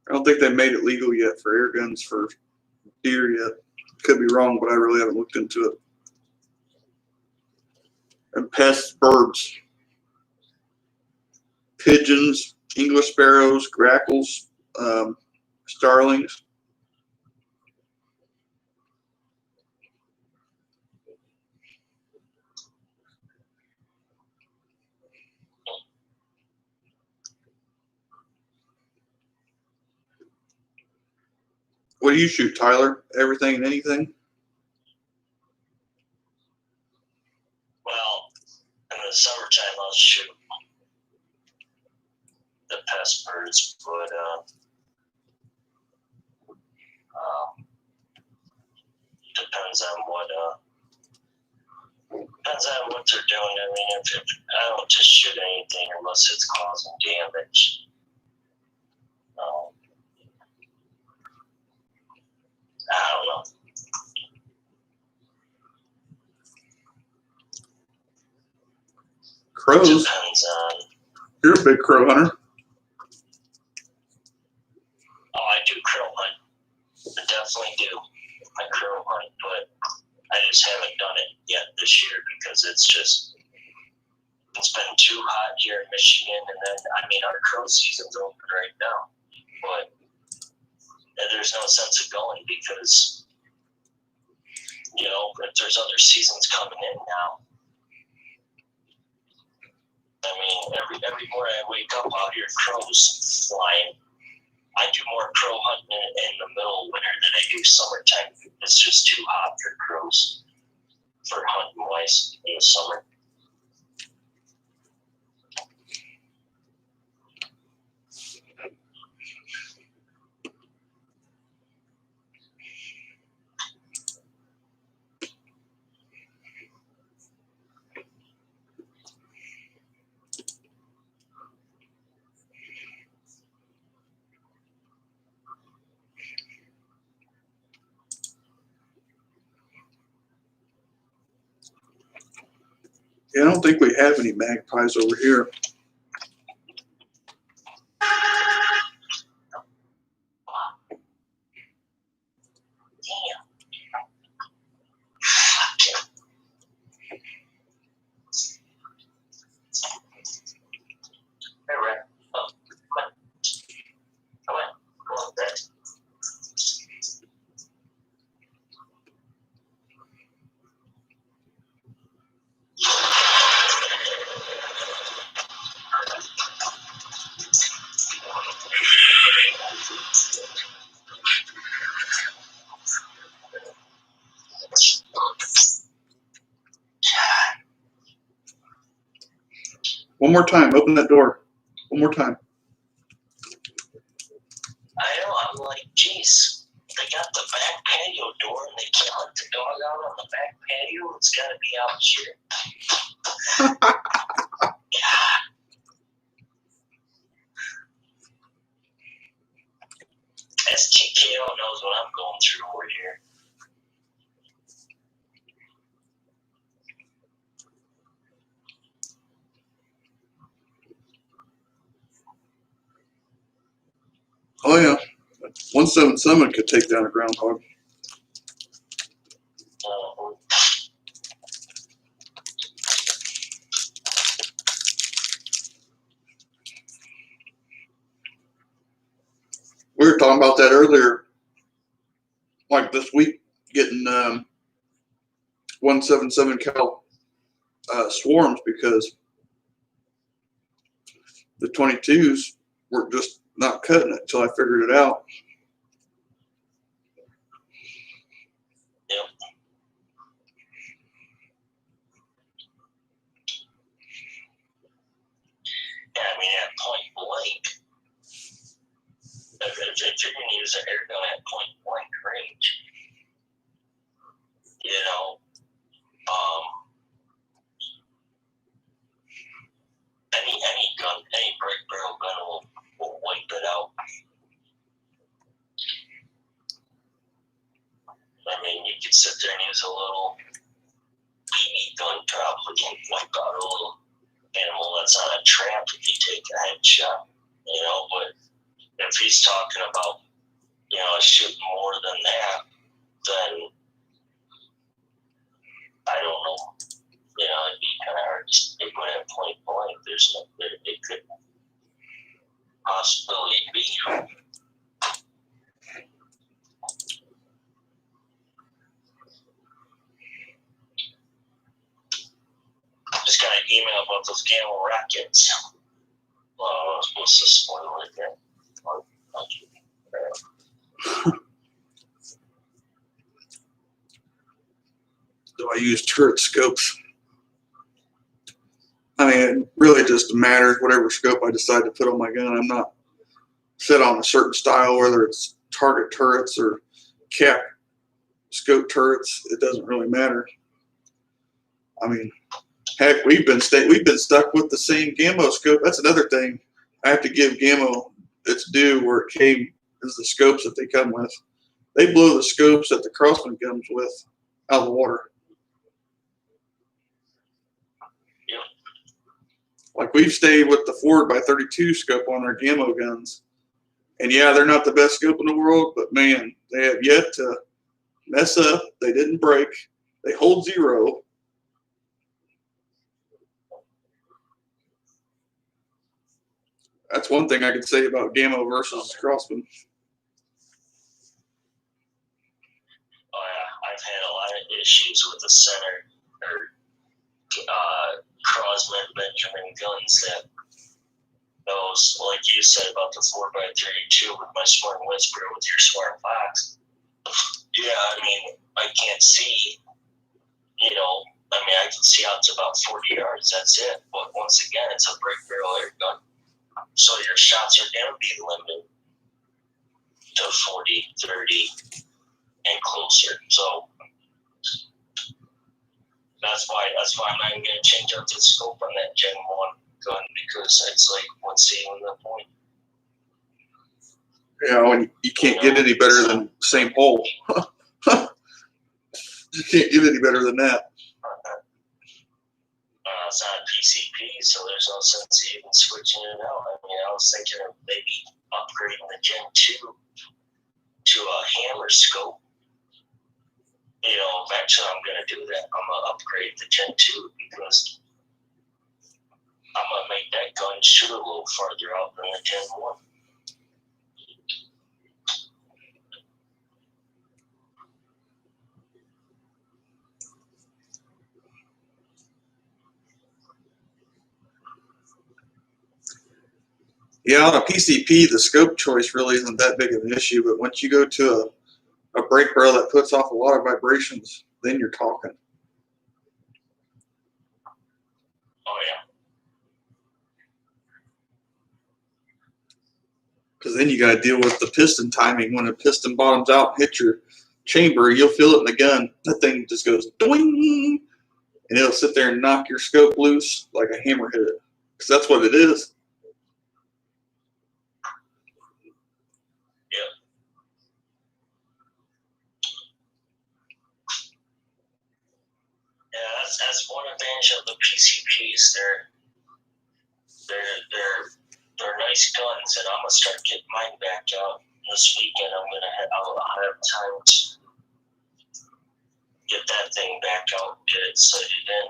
I don't think they made it legal yet for air guns for deer yet. Could be wrong, but I really haven't looked into it. And pests, birds, pigeons, English sparrows, grackles, starlings. What do you shoot, Tyler? Everything and anything? Well, in the summertime, I'll shoot the pest birds, but depends on what they're doing. I mean, if I don't just shoot anything unless it's causing damage. I don't know. Crows. Depends on. You're a big crow hunter. Oh, I do crow hunt. I definitely do. I crow hunt, but I just haven't done it yet this year because it's been too hot here in Michigan, and then our crow season's open right now, but there's no sense of going because if there's other seasons coming in now. I mean, every morning I wake up out here, crows flying. I do more crow hunting in the middle of winter than I do summertime. It's just too hot for crows for hunting wise in the summer. Yeah, I don't think we have any magpies over here. One more time. Open that door. One more time. I know. I'm like, geez, they got the back patio door and they can't let the dog out on the back patio. It's got to be out here. God. STKO knows what I'm going through over here. Oh yeah, 177 could take down a groundhog. Uh, We were talking about that earlier, like this week, getting 177 cal swarms because the 22s were just not cutting it until I figured it out. yep. Yeah, I mean, at point blank, if you're going to use an air gun at point blank range, you know, any gun, any break barrel gun will wipe it out. I mean, you could sit there and use a little BB gun, probably can wipe out a little animal that's on a trap if you take a headshot, you know. But if he's talking about, you know, shooting more than that, then I don't know. You know, it'd be kind of hard to stick with at point blank. There's no, it could possibly be. Just got an email about those Gamma rockets. What's the spoiler right there? Do I use turret scopes? I mean, it really just matters whatever scope I decide to put on my gun. I'm not set on a certain style, whether it's target turrets or cap scope turrets. It doesn't really matter. I mean, heck, we've been stuck with the same Gammo scope. That's another thing. I have to give Gammo its due where it came is the scopes that they come with. They blow the scopes that the Crossman comes with out of the water. Like we've stayed with the 4x32 scope on our Gammo guns. And yeah, they're not the best scope in the world, but man, they have yet to mess up. They didn't break. They hold zero. That's one thing I could say about Gammo versus Crossman. Oh yeah, I've had a lot of issues with the center or Crossman Benjamin guns that those, like you said about the 4x32 with my Smart Whisper with your Smart Fox. Yeah, I mean, I can't see, you know, I mean, I can see out to about 40 yards, that's it. But once again, it's a break barrel air gun. So your shots are going to be limited to 40, 30, and closer. So that's why I'm not even going to change out the scope on that Gen 1 gun because it's like, what's even the point? Yeah, when you can't get any better than the same hole. You can't get any better than that. It's not a PCP, so there's no sense of even switching it out. I mean, I was thinking of maybe upgrading the Gen 2 to a hammer scope. You know, eventually I'm going to do that. I'm going to upgrade the Gen 2 because I'm going to make that gun shoot a little farther out than the Gen 1. Yeah, on a PCP, the scope choice really isn't that big of an issue, but once you go to a break barrel that puts off a lot of vibrations, then you're talking. Oh, yeah. Because then you got to deal with the piston timing. When a piston bottoms out and hits your chamber, you'll feel it in the gun. That thing just goes doing, and it'll sit there and knock your scope loose like a hammer hit it. Because that's what it is. Yeah. Yeah, that's one advantage of the PCPs. They're nice guns, and I'm gonna start getting mine back out this weekend. I'll have time to get that thing back out, get it sighted in.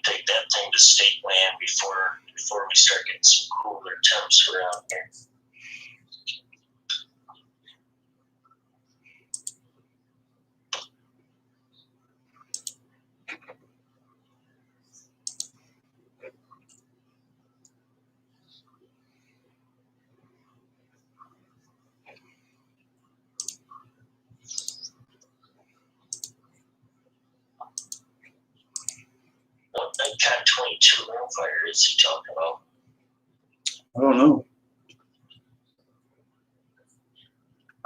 Take that thing to state land before we start getting some cooler temps around here. What Nikon 22 rimfire is he talking about? I don't know.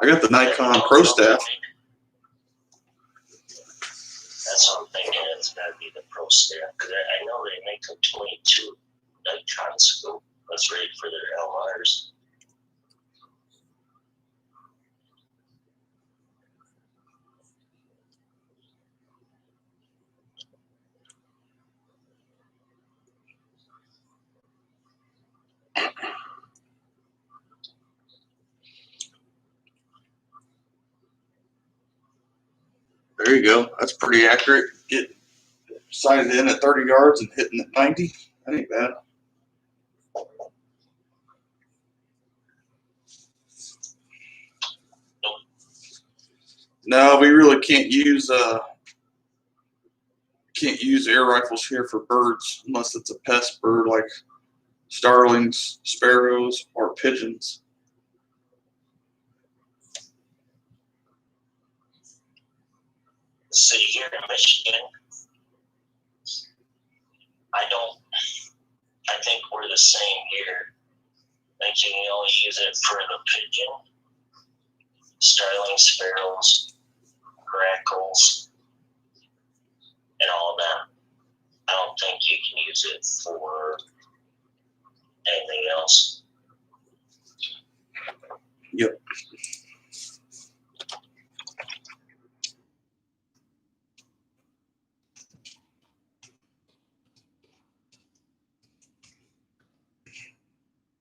I got the Nikon Pro Staff. That's what I'm thinking. It's got to be the Pro Staff, because I know they make a 22 Nikon scope that's ready for their LRs. There you go. That's pretty accurate. Get sighted in at 30 yards and hitting at 90. That ain't bad. No, we really can't use air rifles here for birds unless it's a pest bird like starlings, sparrows, or pigeons. See, here in Michigan, I think we're the same here. I think you can only use it for the pigeon, starling, sparrows, grackles, and all of them. I don't think you can use it for anything else. Yep.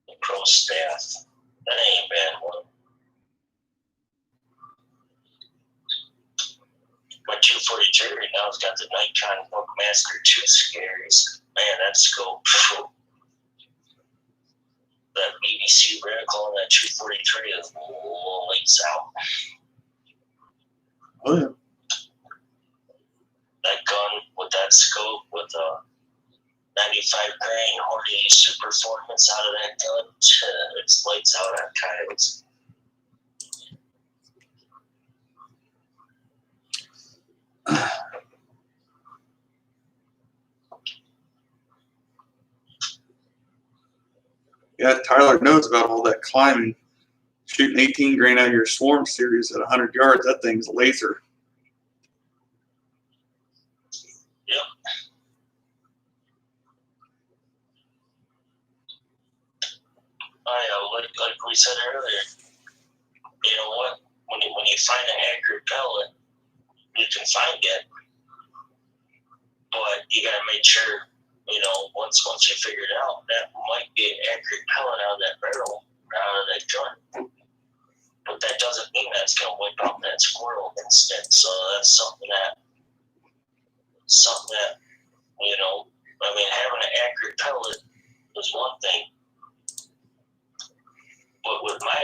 The Pro Staff, that ain't a bad one. My 243 right now has got the Nikon Bookmaster 2 scaries. Man, that scope, that BBC reticle on that 243 is lights out. Oh yeah. That gun with that scope with a 95 grain Horty super performance out of that gun, it's lights out on coyotes. Yeah, Tyler knows about all that climbing. Shooting 18 grain out of your swarm series at 100 yards, that thing's a laser. Yep. Like we said earlier, you know what? When you find an accurate pellet, you can find it, but you gotta make sure, you know, once you figure it out, that might be an accurate pellet out of that barrel, out of that gun. But that doesn't mean that's gonna wipe out that squirrel instant. So that's something that you know, I mean, having an accurate pellet is one thing. But with my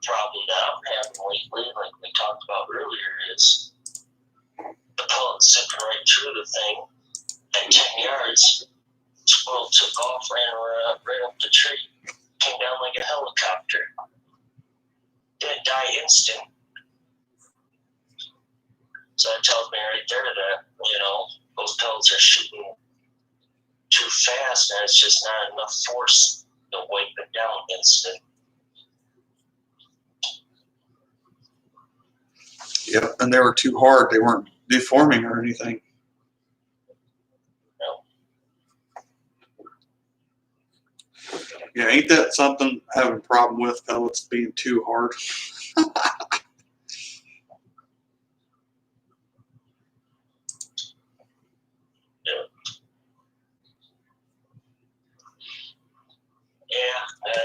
problem that I'm having lately, like we talked about earlier, is the pellet zipping right through the thing at 10 yards. Squirrel took off, ran right up the tree, came down like a helicopter. Didn't die instant. So that tells me right there that, you know, those pellets are shooting too fast and it's just not enough force to wipe it down instant. Yep, and they were too hard. They weren't deforming or anything. No. Yeah, ain't that something having a problem with pellets being too hard?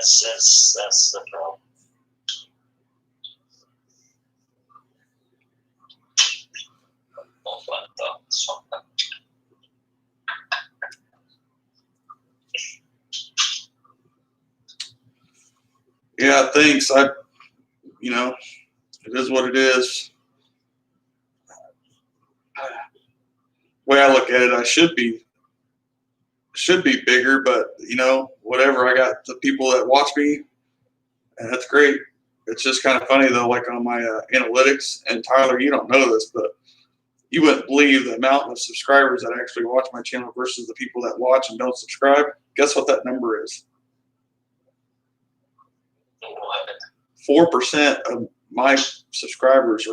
That's the problem. Yeah, thanks. You know, it is what it is. The way I look at it, I should be bigger, but you know, whatever. I got the people that watch me, and that's great. It's just kind of funny though, like on my analytics. And Tyler, you don't know this, but you wouldn't believe the amount of subscribers that actually watch my channel versus the people that watch and don't subscribe. Guess what that number is? 4% of my subscribers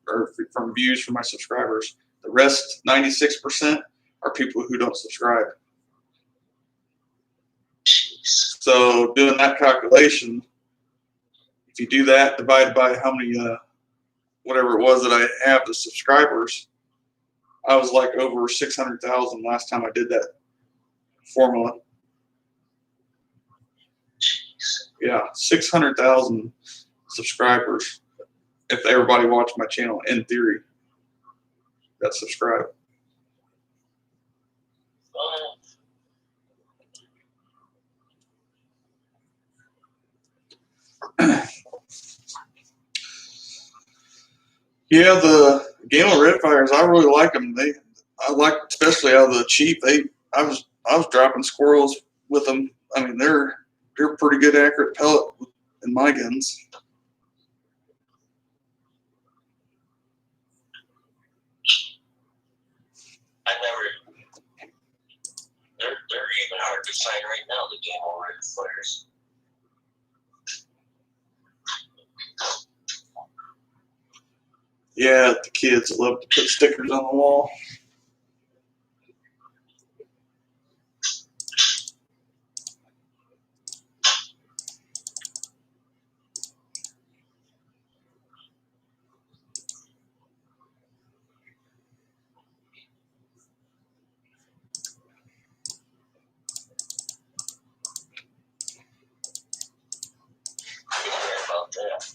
are from views from my subscribers. The rest, 96%, are people who don't subscribe. So doing that calculation, if you do that divided by how many, whatever it was that I have the subscribers, I was like over 600,000 last time I did that formula. Yeah, 600,000 subscribers if everybody watched my channel, in theory, that subscribe. Yeah, the Galen Red Fires, I really like them. I like, especially out of the cheap. I was dropping squirrels with them. I mean, they're pretty good accurate pellet in my guns. They're even hard to find right now, the Galen Red Fires. Yeah, the kids love to put stickers on the wall. About that.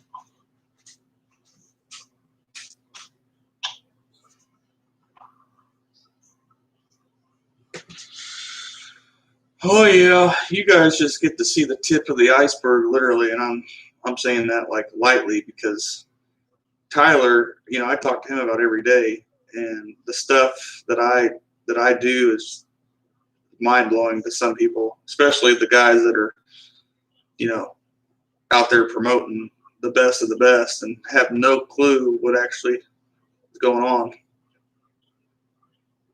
Oh yeah, you guys just get to see the tip of the iceberg, literally, and I'm saying that like lightly because Tyler, you know, I talk to him about every day, and the stuff that I do is mind blowing to some people, especially the guys that are, you know, out there promoting the best of the best and have no clue what actually is going on.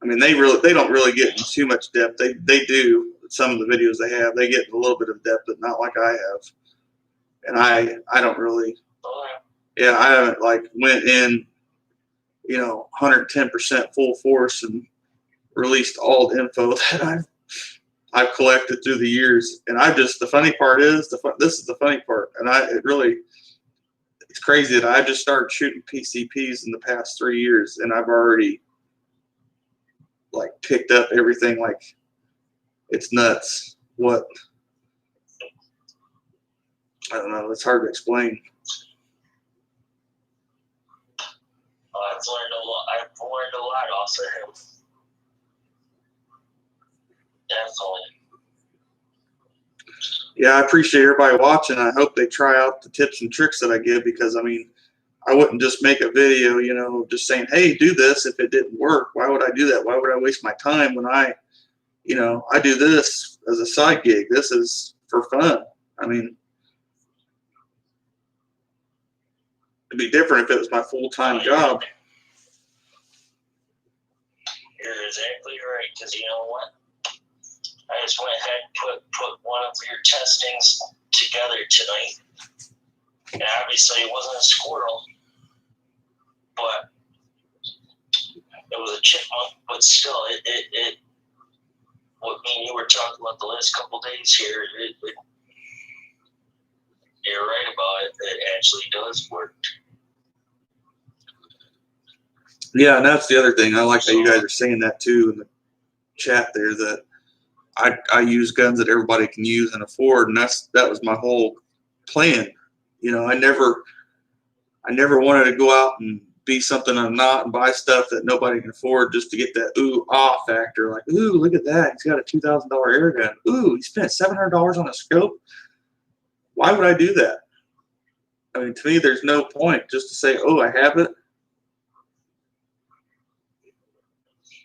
I mean, they don't really get in too much depth. They do some of the videos they have. They get in a little bit of depth, but not like I have. And I don't really. Yeah, I haven't like went in, you know, 110% full force and released all the info that I've collected through the years. And the funny part is this is the funny part, and it's crazy that I just started shooting PCPs in the past 3 years, and I've already like picked up everything. Like, it's nuts. What? I don't know. It's hard to explain. I've learned a lot off of him. Definitely. Yeah, I appreciate everybody watching. I hope they try out the tips and tricks that I give, because I mean, I wouldn't just make a video, you know, just saying, hey, do this if it didn't work. Why would I do that? Why would I waste my time when I do this as a side gig? This is for fun. I mean, it'd be different if it was my full-time job. You're exactly right, because you know what? I just went ahead and put one of your testings together tonight. And obviously it wasn't a squirrel, but it was a chipmunk. But still, what me and you were talking about the last couple days here, you're right about it. It actually does work. Yeah, and that's the other thing. I like that you guys are saying that too in the chat there, that I use guns that everybody can use and afford, and that was my whole plan. You know, I never wanted to go out and be something I'm not and buy stuff that nobody can afford just to get that ooh ah factor. Like, ooh, look at that, he's got a $2,000 air gun. Ooh, he spent $700 on a scope. Why would I do that? I mean, to me, there's no point just to say, oh, I have it.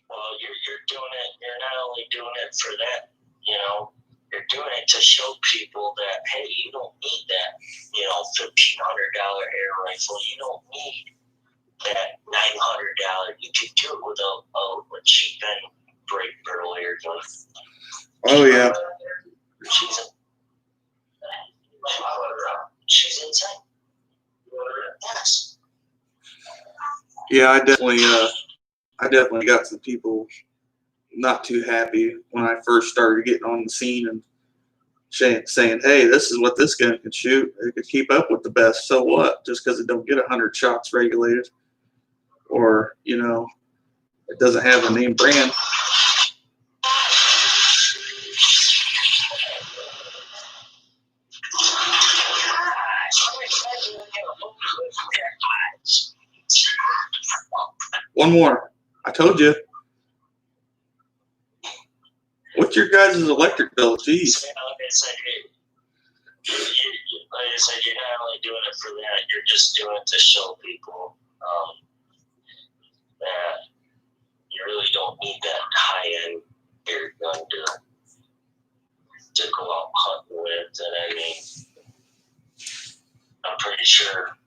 Well, you're doing it. You're not only doing it for that, you know, you're doing it to show people that, hey, you don't need that, you know, $1,500 air rifle. You don't need that $900. You could do it with a cheap and break barrel air gun. Oh yeah. She's insane. Yes. Yeah, I definitely got some people not too happy when I first started getting on the scene and saying, hey, this is what this gun can shoot. It could keep up with the best. So what? Just because it don't get 100 shots regulated, or, you know, it doesn't have a name brand. One more. I told you. What's your guys' electric bill? Jeez. Like I said, you're not only doing it for that, you're just doing it to show people that you really don't need that high-end air gun to go out hunting with. And I mean, I'm pretty sure,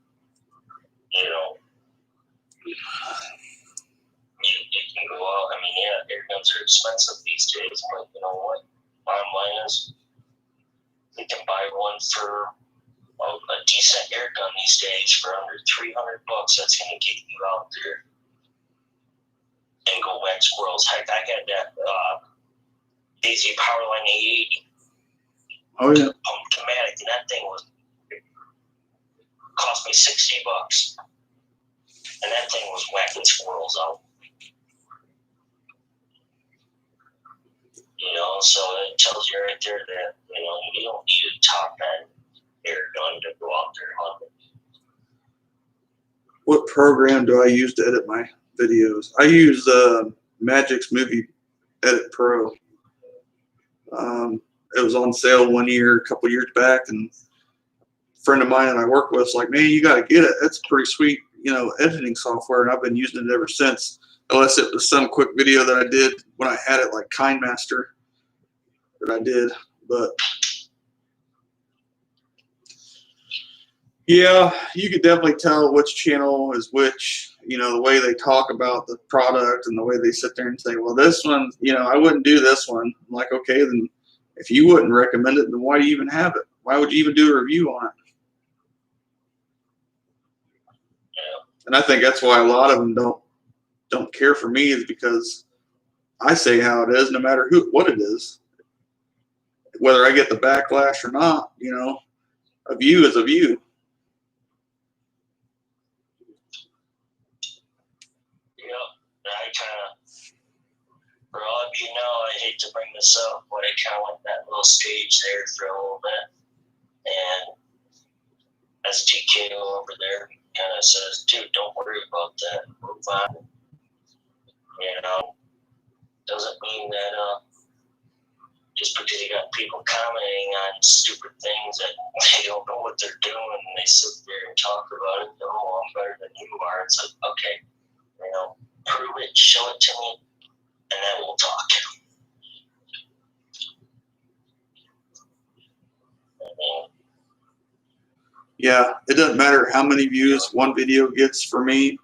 you know, you can go out. I mean, yeah, air guns are expensive these days, but you know what? Bottom line is, we can buy one for a decent air gun these days for under $300. That's going to get you out there and go whack squirrels. Heck, I got that Daisy Powerline 880. Oh yeah. Automatic, and that thing cost me $60, and that thing was whacking squirrels out. You know, so it tells you right there that, you know, you don't need a top end air gun to go out there hunting. What program do I use to edit my videos? I use AGEX Movie Edit Pro. It was on sale one year, a couple years back, and a friend of mine that I work with was like, man, you got to get it. It's pretty sweet, you know, editing software, and I've been using it ever since. Unless it was some quick video that I did when I had it, like KindMaster, that I did. But yeah, you could definitely tell which channel is which, you know, the way they talk about the product and the way they sit there and say, well, this one, you know, I wouldn't do this one. I'm like, okay, then if you wouldn't recommend it, then why do you even have it? Why would you even do a review on it? And I think that's why a lot of them don't care for me, is because I say how it is, no matter what it is. Whether I get the backlash or not, you know, a view is a view. I kind of, for all of you know, I hate to bring this up, but I kind of went that little stage there for a little bit. And STKO over there kind of says, dude, don't worry about that. Move on. You know, doesn't mean that just because you got people commenting on stupid things that they don't know what they're doing and they sit there and talk about it. Oh, I'm better than you are. It's like, okay, you know, prove it, show it to me, and then we'll talk. Yeah, it doesn't matter how many views one video gets for me,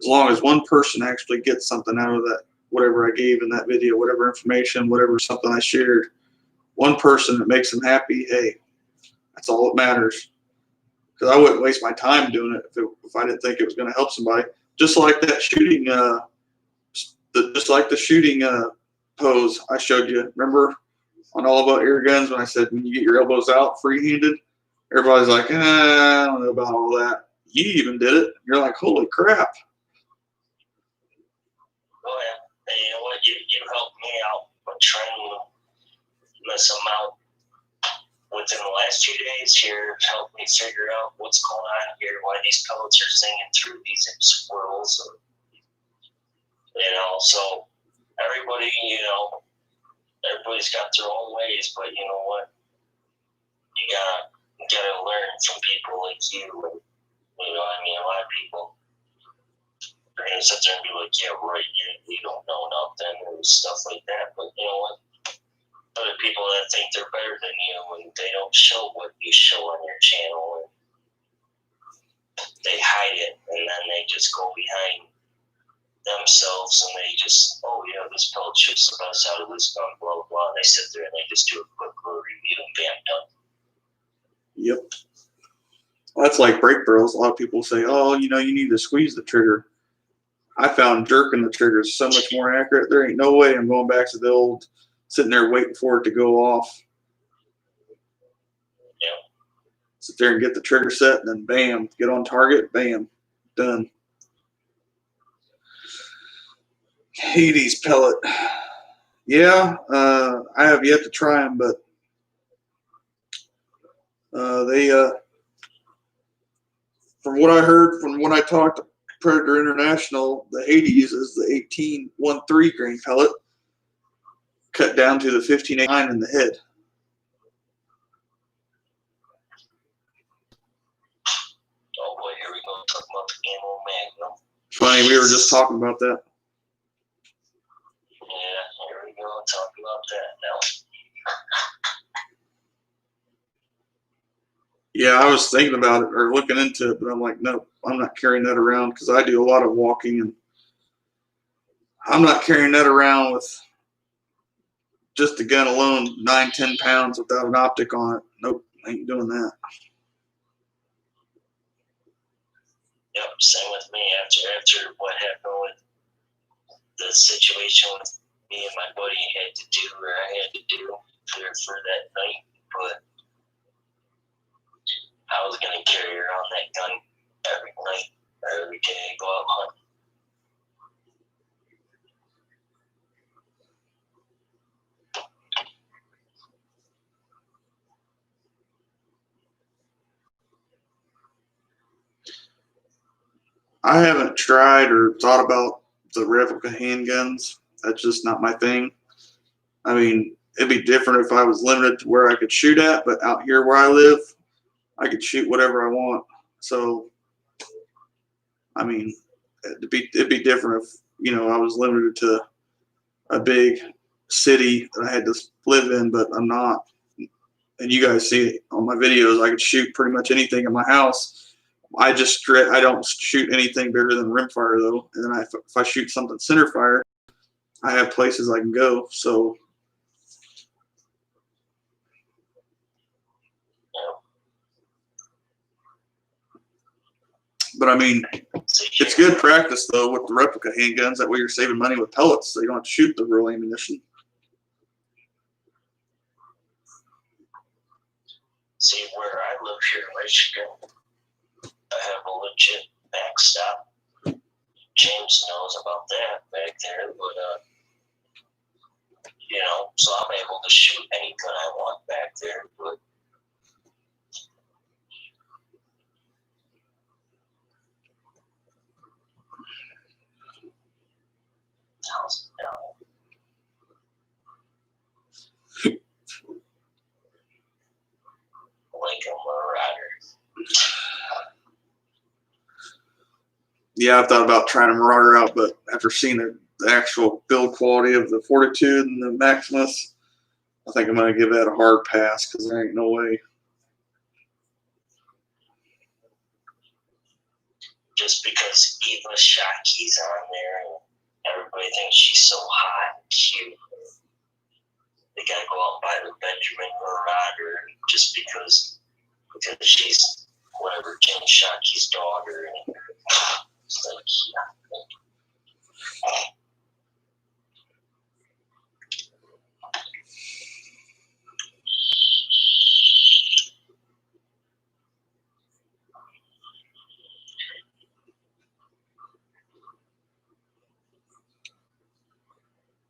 as long as one person actually gets something out of that, whatever I gave in that video, whatever information, whatever something I shared. One person that makes them happy, hey, that's all that matters. Because I wouldn't waste my time doing it if I didn't think it was going to help somebody. Just like that shooting, the shooting pose I showed you. Remember on All About Air Guns when I said when you get your elbows out free-handed, everybody's like, I don't know about all that. You even did it. You're like, holy crap. Oh yeah, and you know what? You helped me out with training this amount within the last 2 days here helped me figure out what's going on here, why these pellets are singing through these swirls. So everybody's got their own ways, but you know what? You gotta learn from people like you. A lot of people are gonna sit there and be like, yeah, right, you don't know nothing and stuff like that. But you know what? Other people that think they're better than you and they don't show what you show on your channel, and they hide it, and then they just go behind themselves and they just, oh yeah, this pellet shoots the best out of this gun, blah blah blah. And they sit there and they just do a quick little review and bam, done. Yep. Well, that's like brake barrels. A lot of people say, oh, you need to squeeze the trigger. I found jerking the trigger is so much more accurate. There ain't no way I'm going back to the old sitting there waiting for it to go off. Yeah. Sit there and get the trigger set, and then bam, get on target, bam, done. Hades pellet. Yeah, I have yet to try them, but they, from what I heard from when I talked to Predator International, the Hades is the 18-1-3 grain pellet, cut down to the 15-9 in the head. Oh boy, here we go, talking about the Ammo Magnum. Funny, we were just talking about that. Yeah, here we go, talking about that now. Yeah, I was thinking about it or looking into it, but I'm like, no, I'm not carrying that around because I do a lot of walking, and I'm not carrying that around with just the gun alone, 9-10 pounds without an optic on it. Nope, ain't doing that. Yep, same with me. After what happened with the situation with me and my buddy had to do, or I had to do for that night, but I was going to carry around that gun every night or every day I go out hunting. I haven't tried or thought about the replica handguns. That's just not my thing. I mean, it'd be different if I was limited to where I could shoot at, but out here where I live, I could shoot whatever I want. So, I mean, it'd be different if, I was limited to a big city that I had to live in, but I'm not. And you guys see it on my videos, I could shoot pretty much anything in my house. I don't shoot anything bigger than rimfire though. And then if I shoot something center fire, I have places I can go. So, but I mean, it's good practice though with the replica handguns. That way you're saving money with pellets, so you don't have to shoot the real ammunition. See, where I live here in Michigan, I have a legit backstop. James knows about that back there, but so I'm able to shoot any gun I want back there. But like a marauder. Yeah, I've thought about trying a Marauder out, but after seeing the actual build quality of the Fortitude and the Maximus, I think I'm going to give that a hard pass because there ain't no way. Just because Eva Shockey's on there and everybody thinks she's so hot and cute, they gotta go out and buy the Benjamin Marauder just because she's whatever James Shockey's daughter. And it's like,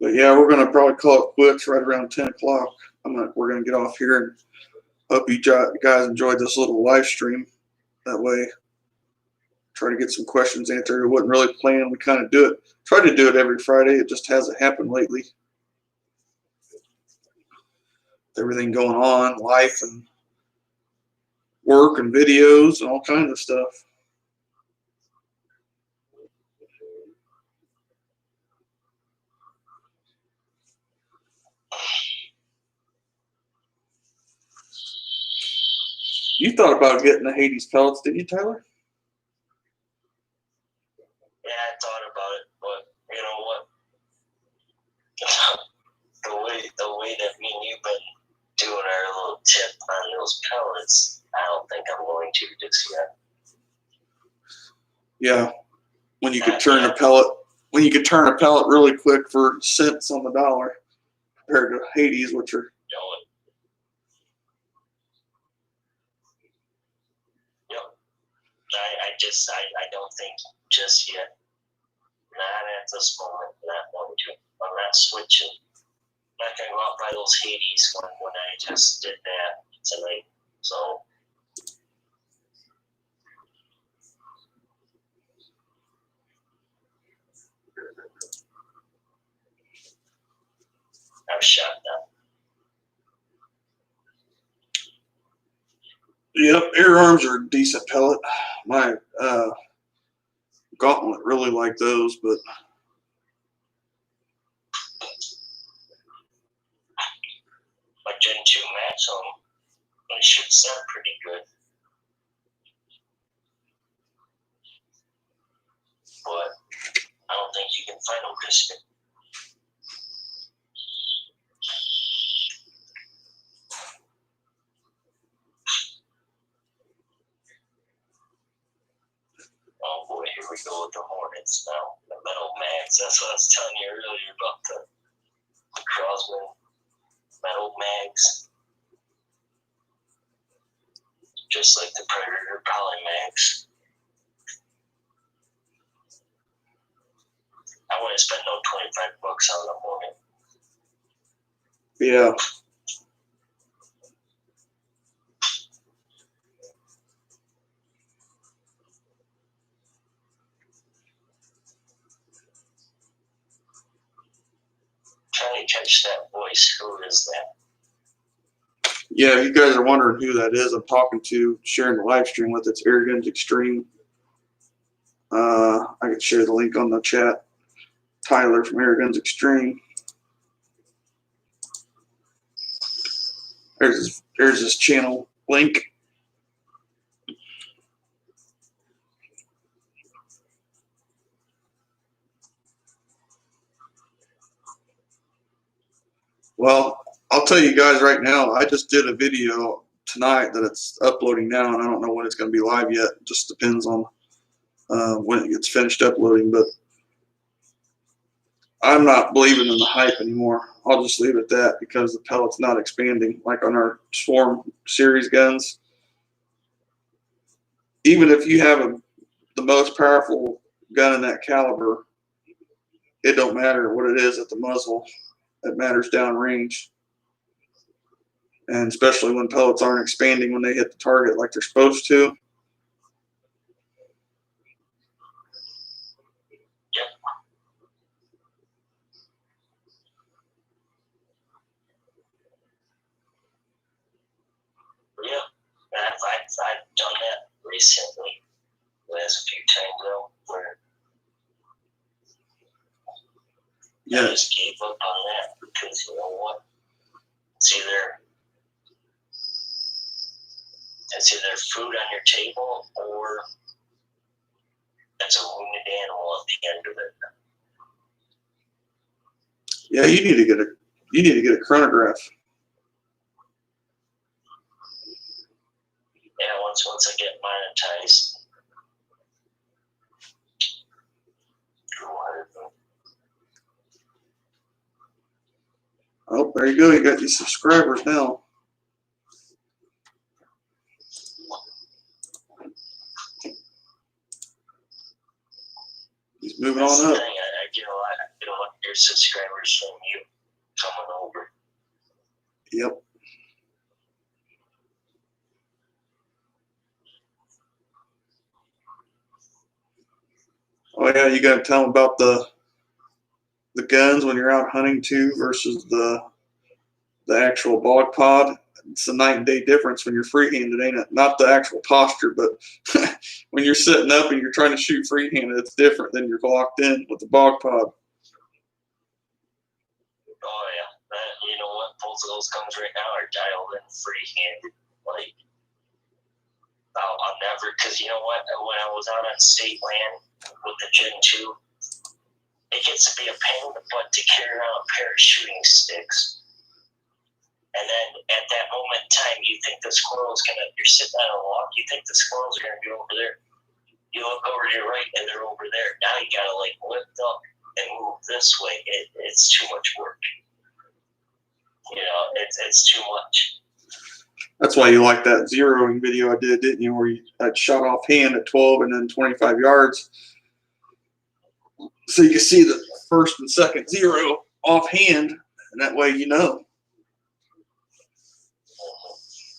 But But yeah, we're gonna probably call it quits right around 10 o'clock. We're gonna get off here, and hope you guys enjoyed this little live stream. That way, try to get some questions answered. It wasn't really planned. We kind of try to do it every Friday. It just hasn't happened lately. Everything going on, life and work and videos and all kinds of stuff. You thought about getting the Hades pellets, didn't you, Tyler? Yeah, I thought about it, but you know what? the way that me and you've been doing our little tip on those pellets, I don't think I'm going to just yet. Yeah, when you could turn a pellet really quick for cents on the dollar compared to Hades, which are I don't think just yet. Not at this moment. Not going to. I'm not switching. I'm not going to go out and buy those Hades when I just did that tonight. So. I was shocked now. Yep, air arms are a decent pellet. My Gauntlet really like those, but my Gen 2 Max on them, they should sound pretty good. But I don't think you can find them crispy. Oh boy, here we go with the Hornets now. The metal mags. That's what I was telling you earlier about the Crosman metal mags. Just like the Predator poly mags. I wouldn't spend no $25 on the Hornet. yeah. Trying to catch that voice. Who is that? Yeah, if you guys are wondering who that is, I'm talking to, sharing the live stream with. It's Airguns Extreme. I can share the link on the chat. Tyler from Airguns Extreme. There's his channel link. Well, I'll tell you guys right now, I just did a video tonight that it's uploading now, and I don't know when it's going to be live yet. It just depends on when it gets finished uploading, but I'm not believing in the hype anymore. I'll just leave it at that because the pellet's not expanding like on our Swarm series guns. Even if you have the most powerful gun in that caliber, it don't matter what it is at the muzzle. It matters downrange. And especially when pellets aren't expanding when they hit the target like they're supposed to. Yeah, I've done that recently. Last few times though, where I just gave up on that because you know what? It's either food on your table or it's a wounded animal at the end of it. Yeah, you need to get a chronograph. Yeah, once I get monetized. Oh, there you go. You got these subscribers now. He's moving on up. I get a lot of your subscribers from you coming over. Yep. Oh yeah, you got to tell them about the guns when you're out hunting too versus the actual bog pod. It's a night and day difference when you're freehanded, ain't it? Not the actual posture, but when you're sitting up and you're trying to shoot freehanded, it's different than you're locked in with the bog pod. Oh yeah, you know what? Both of those guns right now are dialed in freehanded. Like, I'll never, because you know what? When I was out on state land with the Gen 2, it gets to be a pain in the butt to carry around a pair of shooting sticks. And then at that moment in time, you think the squirrel's you're sitting on a walk, you think the squirrels are gonna be over there. You look over to your right and they're over there. Now you gotta like lift up and move this way. It's too much work. You know, it's too much. That's why you like that zeroing video I did, didn't you? Where I shot offhand at 12 and then 25 yards. So you can see the first and second zero offhand, and that way you know.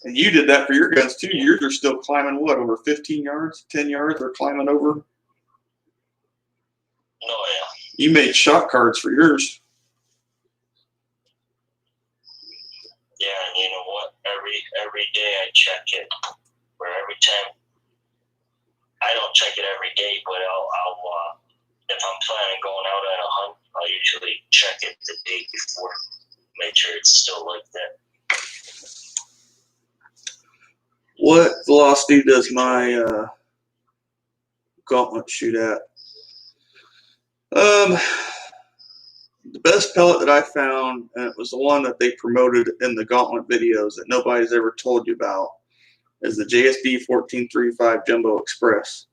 And you did that for your guns too. Yours are still climbing what, over 15 yards, 10 yards? They're climbing over. Oh yeah. You made shot cards for yours. Yeah, and you know what? Every day I check it. Or every time. I don't check it every day, but I'll if I'm planning going out on a hunt, I'll usually check it the day before. Make sure it's still like that. What velocity does my gauntlet shoot at? The best pellet that I found, and it was the one that they promoted in the gauntlet videos that nobody's ever told you about, is the JSD 1435 Jumbo Express.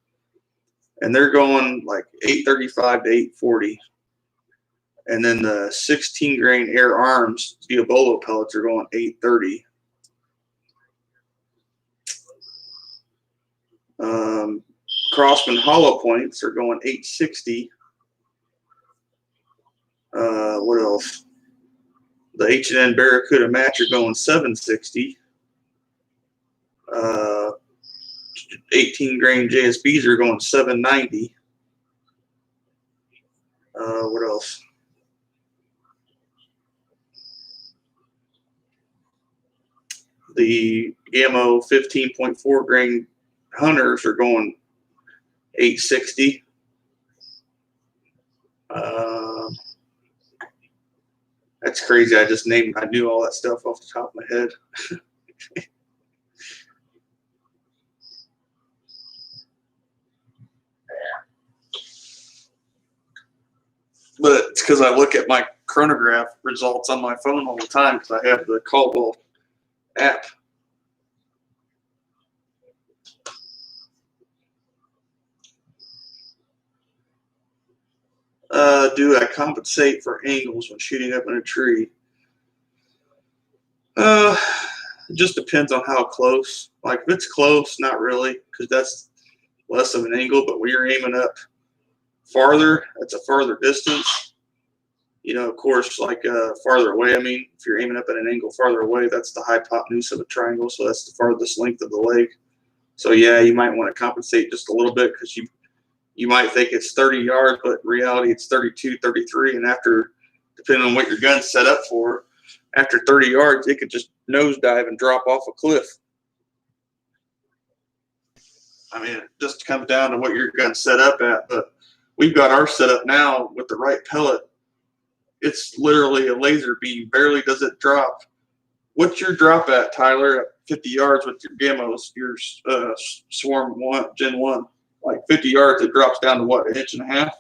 And they're going like 835 to 840. And then the 16 grain Air Arms Diabolo pellets are going 830. Crossman hollow points are going 860. What else? The H&N Barracuda match are going 760. 18 grain JSBs are going 790. What else? The Gammo 15.4 grain Hunters are going 860. That's crazy. I knew all that stuff off the top of my head. But it's because I look at my chronograph results on my phone all the time because I have the Caldwell app. Do I compensate for angles when shooting up in a tree? It just depends on how close. Like if it's close, not really, because that's less of an angle. But when you're aiming up farther, that's a farther distance. You know, of course, like farther away. I mean, if you're aiming up at an angle farther away, that's the hypotenuse of a triangle. So that's the farthest length of the leg. So yeah, you might want to compensate just a little bit because you might think it's 30 yards, but in reality it's 32, 33. And after, depending on what your gun's set up for, after 30 yards, it could just nosedive and drop off a cliff. I mean, it just comes down to what your gun's set up at. But we've got our setup now with the right pellet. It's literally a laser beam. Barely does it drop. What's your drop at, Tyler, at 50 yards with your Gammos, your Swarm 1, Gen 1? Like 50 yards, it drops down to what, an inch and a half?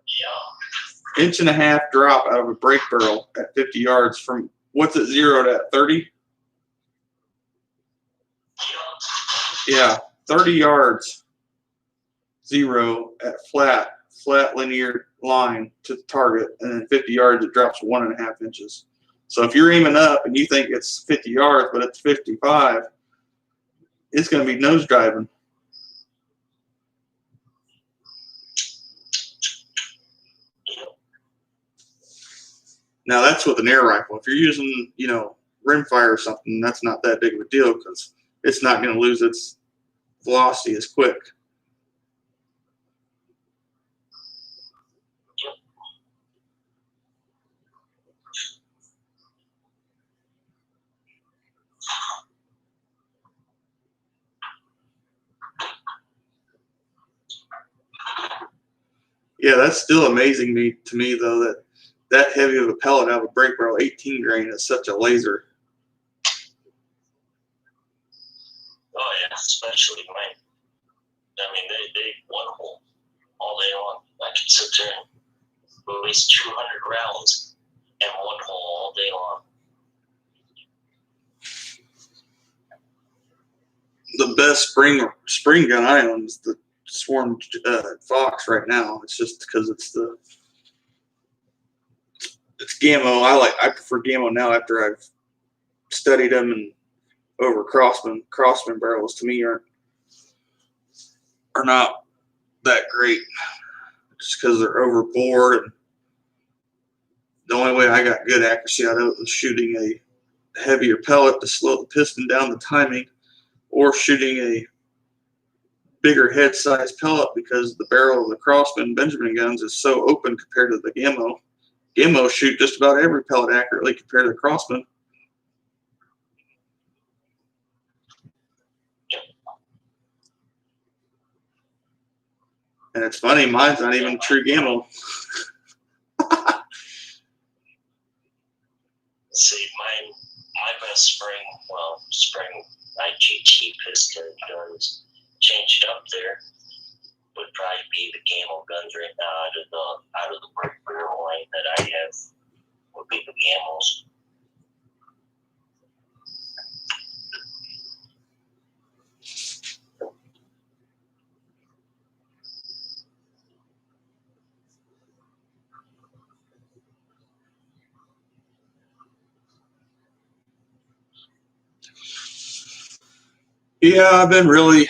Yeah. Inch and a half drop out of a break barrel at 50 yards from, what's it zeroed at, 30? Yeah, 30 yards, zero at flat linear line to the target, and then 50 yards, it drops 1.5 inches. So if you're aiming up and you think it's 50 yards, but it's 55, it's going to be nose driving. Now that's with an air rifle. If you're using, you know, rimfire or something, that's not that big of a deal because it's not going to lose its velocity as quick. Yeah, that's still amazing to me though that heavy of a pellet out of a break barrel 18 grain is such a laser. Oh yeah, especially mine. I mean, they one hole all day long. I can sit there and waste 200 rounds and one hole all day long. The best spring gun I own is the Swarm Fox right now. It's just because it's Gammo. I prefer Gammo now after I've studied them and over Crossman. Crossman barrels to me are not that great just because they're overboard. And the only way I got good accuracy out of it was shooting a heavier pellet to slow the piston down the timing, or shooting a bigger head size pellet because the barrel of the Crossman Benjamin guns is so open compared to the Gammo. Gammo shoot just about every pellet accurately compared to the Crossman. And it's funny, mine's not even true Gammo. See, my best spring IGT piston guns changed up there would probably be the Gammo guns right now out of the break barrel line that I have would be the Gammos. Yeah, I've been really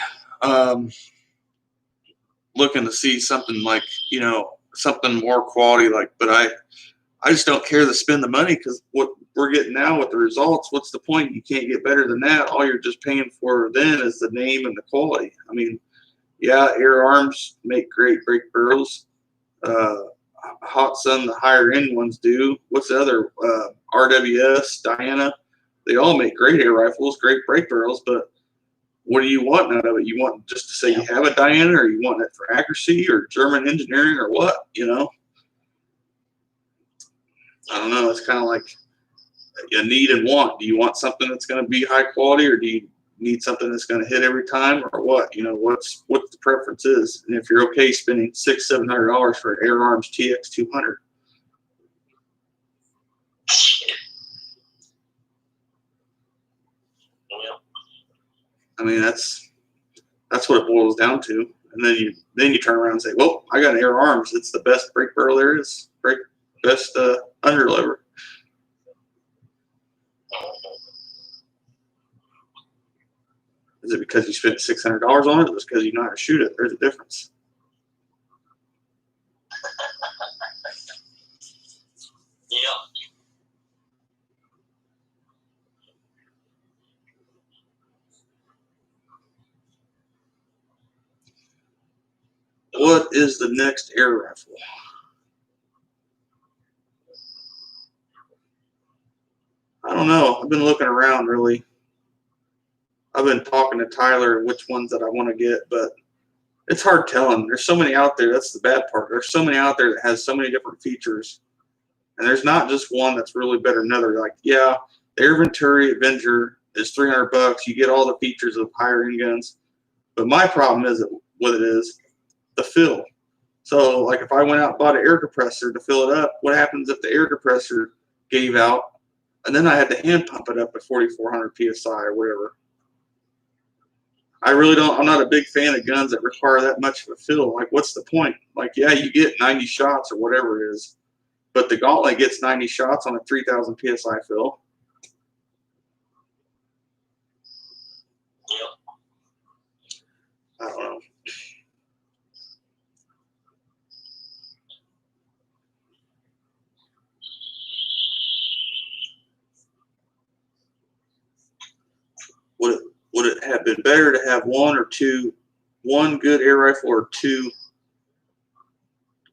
looking to see something like, you know, something more quality, like, but I just don't care to spend the money because what we're getting now with the results, what's the point? You can't get better than that. All you're just paying for then is the name and the quality. I mean, yeah, Air Arms make great break barrels. Hot Sun, the higher end ones do. What's the other? RWS, Diana. They all make great air rifles, great break barrels, but what do you want out of it? You want just to say you have a Diana, or you want it for accuracy or German engineering or what? You know, I don't know. It's kind of like a need and want. Do you want something that's going to be high quality, or do you need something that's going to hit every time, or what? You know, what the preference is, and if you're okay spending $600-700 for an Air Arms TX200. I mean, that's what it boils down to. And then you turn around and say, well, I got an Air Arms. It's the best break barrel there is. Best underlever. Is it because you spent $600 on it, or is it because you know how to shoot it? There's a difference. Yeah. What is the next air rifle? I don't know. I've been looking around, really. I've been talking to Tyler which ones that I want to get, but it's hard telling. There's so many out there. That's the bad part. There's so many out there that has so many different features, and there's not just one that's really better than another. Like, yeah, the Air Venturi Avenger is $300. You get all the features of higher end guns, but my problem is what it is the fill. So, like, if I went out and bought an air compressor to fill it up, what happens if the air compressor gave out, and then I had to hand pump it up at 4,400 psi or whatever? I really don't. I'm not a big fan of guns that require that much of a fill. Like, what's the point? Like, yeah, you get 90 shots or whatever it is, but the Gauntlet gets 90 shots on a 3,000 psi fill. Yep. I don't know. would it have been better to have one good air rifle or two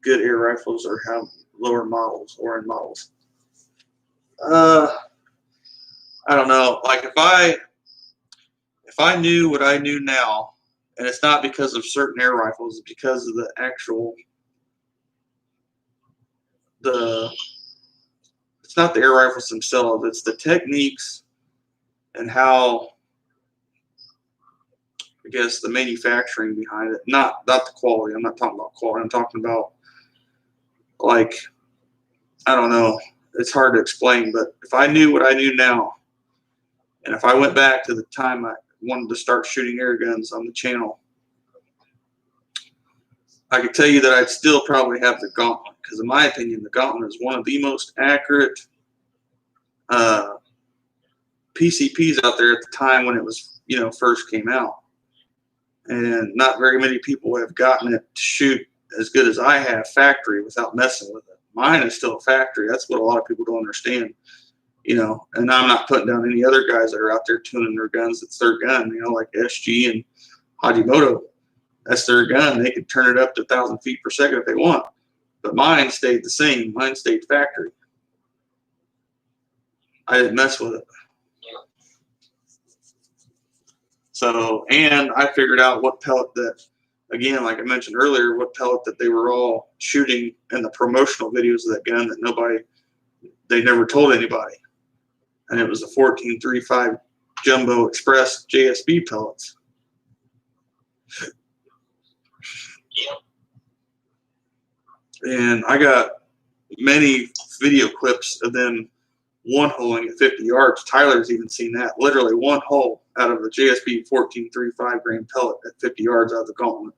good air rifles, or have lower models or in models? I don't know. Like if I knew what I knew now, and it's not because of certain air rifles, it's because of it's not the air rifles themselves, it's the techniques and how, I guess, the manufacturing behind it. Not the quality. I'm not talking about quality. I'm talking about, like, I don't know. It's hard to explain, but if I knew what I knew now, and if I went back to the time I wanted to start shooting air guns on the channel, I could tell you that I'd still probably have the Gauntlet, because in my opinion, the Gauntlet is one of the most accurate PCPs out there at the time when it was, first came out. And not very many people have gotten it to shoot as good as I have factory without messing with it. Mine is still a factory. That's what a lot of people don't understand, and I'm not putting down any other guys that are out there tuning their guns. It's their gun, like SG and Hajimoto. That's their gun. They can turn it up to 1,000 feet per second if they want. But mine stayed the same. Mine stayed factory. I didn't mess with it. So, and I figured out what pellet that, again, like I mentioned earlier, what pellet that they were all shooting in the promotional videos of that gun that they never told anybody. And it was the 14.35 Jumbo Express JSB pellets. And I got many video clips of them one-holing at 50 yards. Tyler's even seen that. Literally one hole out of a JSB 14.35 grain pellet at 50 yards out of the Gauntlet.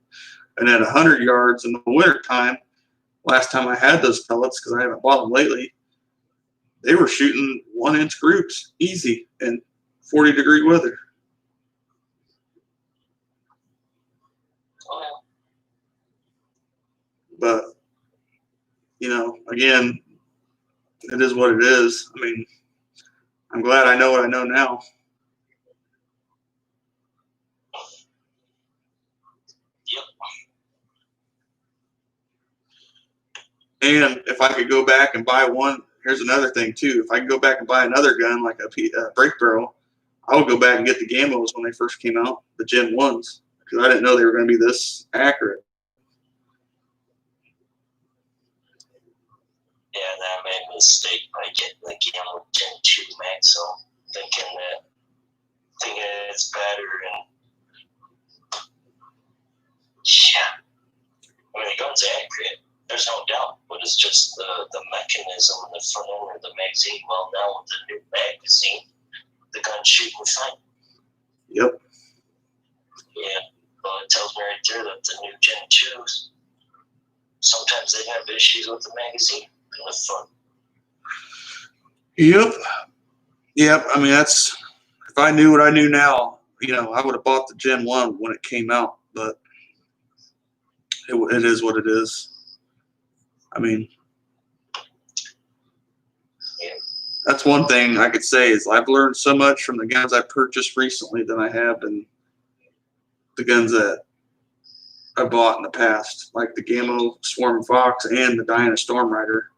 And at 100 yards in the wintertime, last time I had those pellets, because I haven't bought them lately, they were shooting 1-inch groups easy in 40-degree weather. But, again, it is what it is. I mean, I'm glad I know what I know now. And if I could go back and buy one, here's another thing too. If I could go back and buy another gun like a break barrel, I would go back and get the Gamos when they first came out, the Gen 1s, because I didn't know they were going to be this accurate. Yeah, and I made a mistake by getting the Gamo Gen 2 Maxo, thinking it's better, and yeah, I mean, the gun's accurate. There's no doubt, but it's just the mechanism in the front end of the magazine. Well, now with the new magazine, the gun's shooting fine. Yep. Yeah, well, it tells me right there that the new Gen 2s, sometimes they have issues with the magazine in the front. Yep. I mean, if I knew what I knew now, I would have bought the Gen 1 when it came out, but it is what it is. I mean, that's one thing I could say is I've learned so much from the guns I purchased recently than I have in the guns that I bought in the past, like the Gamo Swarm Fox and the Diana Storm Rider.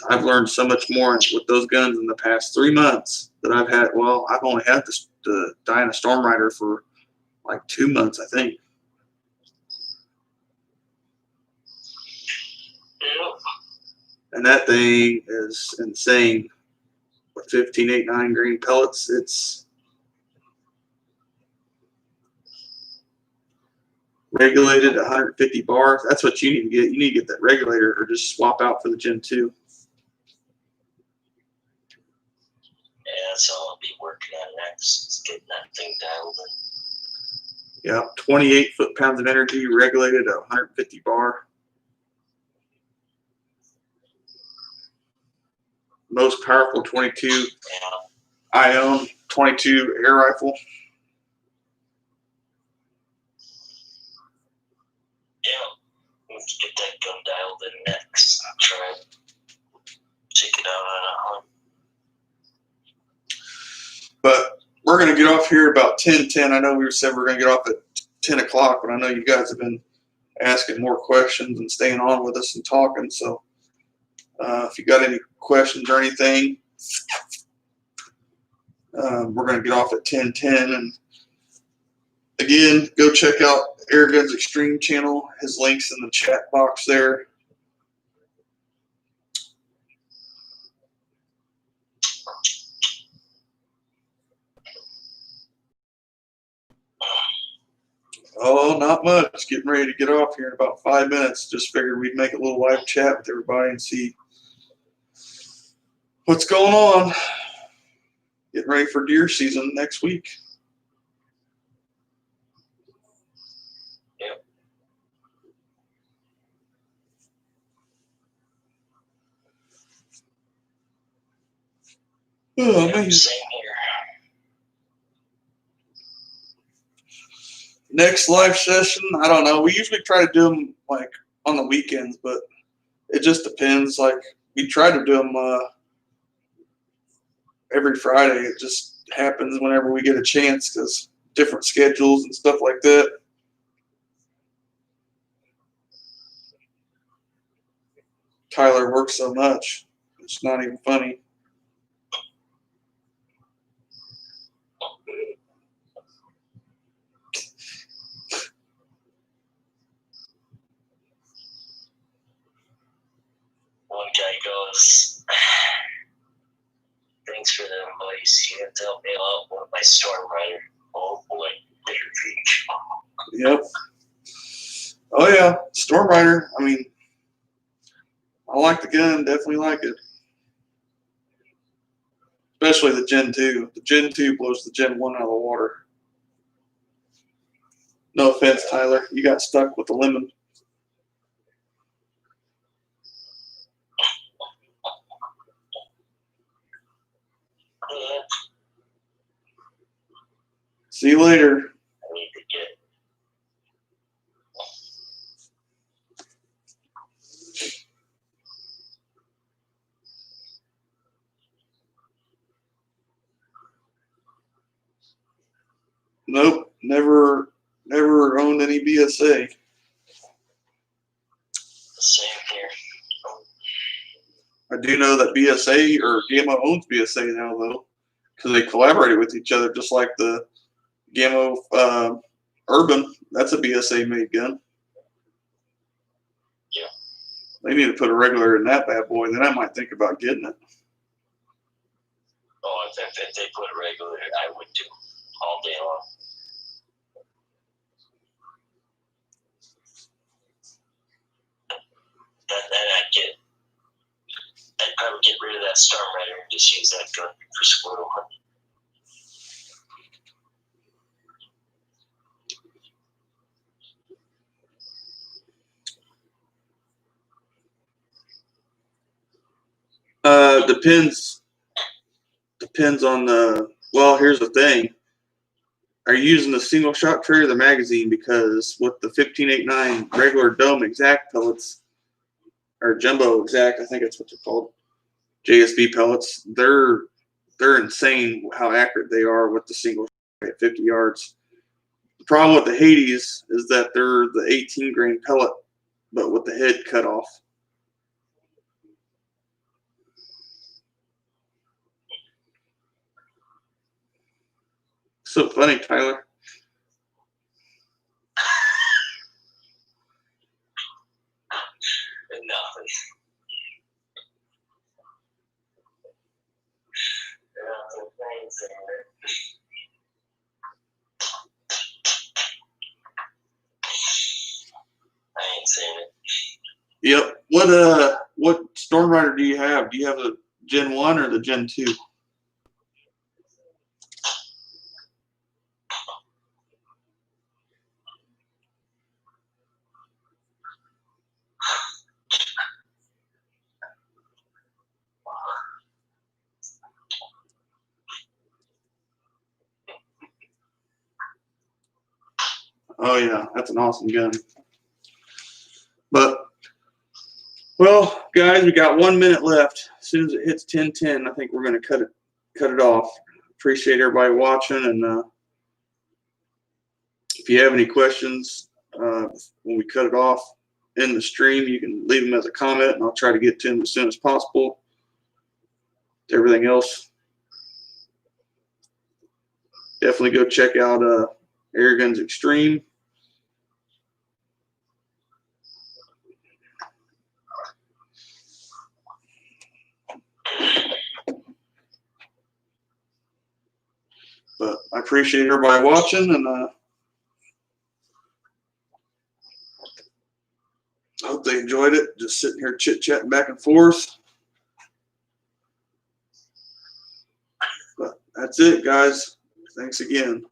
I've learned so much more with those guns in the past 3 months that I've had. Well, I've only had the Diana Storm Rider for like 2 months, I think. And that thing is insane. With 15.89 grain pellets, it's regulated 150 bar. That's what you need to get. You need to get that regulator or just swap out for the Gen 2. Yeah, that's all I'll be working on next, is getting that thing dialed in. Yeah, 28 foot-pounds of energy, regulated at 150 bar. Most powerful 22 I own 22 air rifle. Yeah, let's get that gun dialed in next. I'll try it. Check it out on a hunt. But we're going to get off here about 10:10. I know we said we're going to get off at 10 o'clock, but I know you guys have been asking more questions and staying on with us and talking. So if you got any questions or anything, we're going to get off at 10:10. And again, go check out Airgun's Extreme channel. His link's in the chat box there. Oh, not much. Getting ready to get off here in about 5 minutes. Just figured we'd make a little live chat with everybody and see what's going on. Getting ready for deer season next week. Yep. Oh, Yep, man. same here. Next live session, I don't know. We usually try to do them like on the weekends, but it just depends. Like we try to do them every Friday. It just happens whenever we get a chance because different schedules and stuff like that. Tyler works so much. It's not even funny. One guy goes, thanks for the advice. You have to help me out with my storm rider. Oh boy, bigger reach. Yep. Oh yeah, Storm Rider. I mean, I like the gun. Definitely like it. Especially the Gen 2. The Gen 2 blows the Gen 1 out of the water. No offense, Tyler. You got stuck with the lemon. Yeah. See you later. I need to get. Nope. Never owned any BSA. Same here. I do know that BSA or Gamma owns BSA now, though, because they collaborated with each other, just like the Gamma Urban. That's a BSA made gun. Yeah. They need to put a regular in that bad boy. Then I might think about getting it. Oh, if they put a regular, I would do all day long. And then I'd probably get rid of that Storm Rider and just use that gun for squirrel hunting. Depends on the. Well, here's the thing. Are you using the single shot tray or the magazine? Because with the 1589 regular dome exact pellets, or jumbo exact, I think that's what they're called, JSB pellets, they're insane how accurate they are with the single shot at 50 yards. The problem with the Hades is that they're the 18 grain pellet, but with the head cut off. So funny, Tyler. Nothing. I ain't saying it. Yep. What Storm Rider do you have? Do you have the Gen 1 or the Gen 2? Oh yeah, that's an awesome gun. But well, guys, we got 1 minute left. As soon as it hits 10:10, I think we're going to cut it off. appreciate everybody watching, and if you have any questions when we cut it off in the stream, you can leave them as a comment, and I'll try to get to them as soon as possible. Everything else, definitely go check out Airguns Extreme. But I appreciate everybody watching, and I hope they enjoyed it. Just sitting here chit-chatting back and forth. But that's it, guys. Thanks again.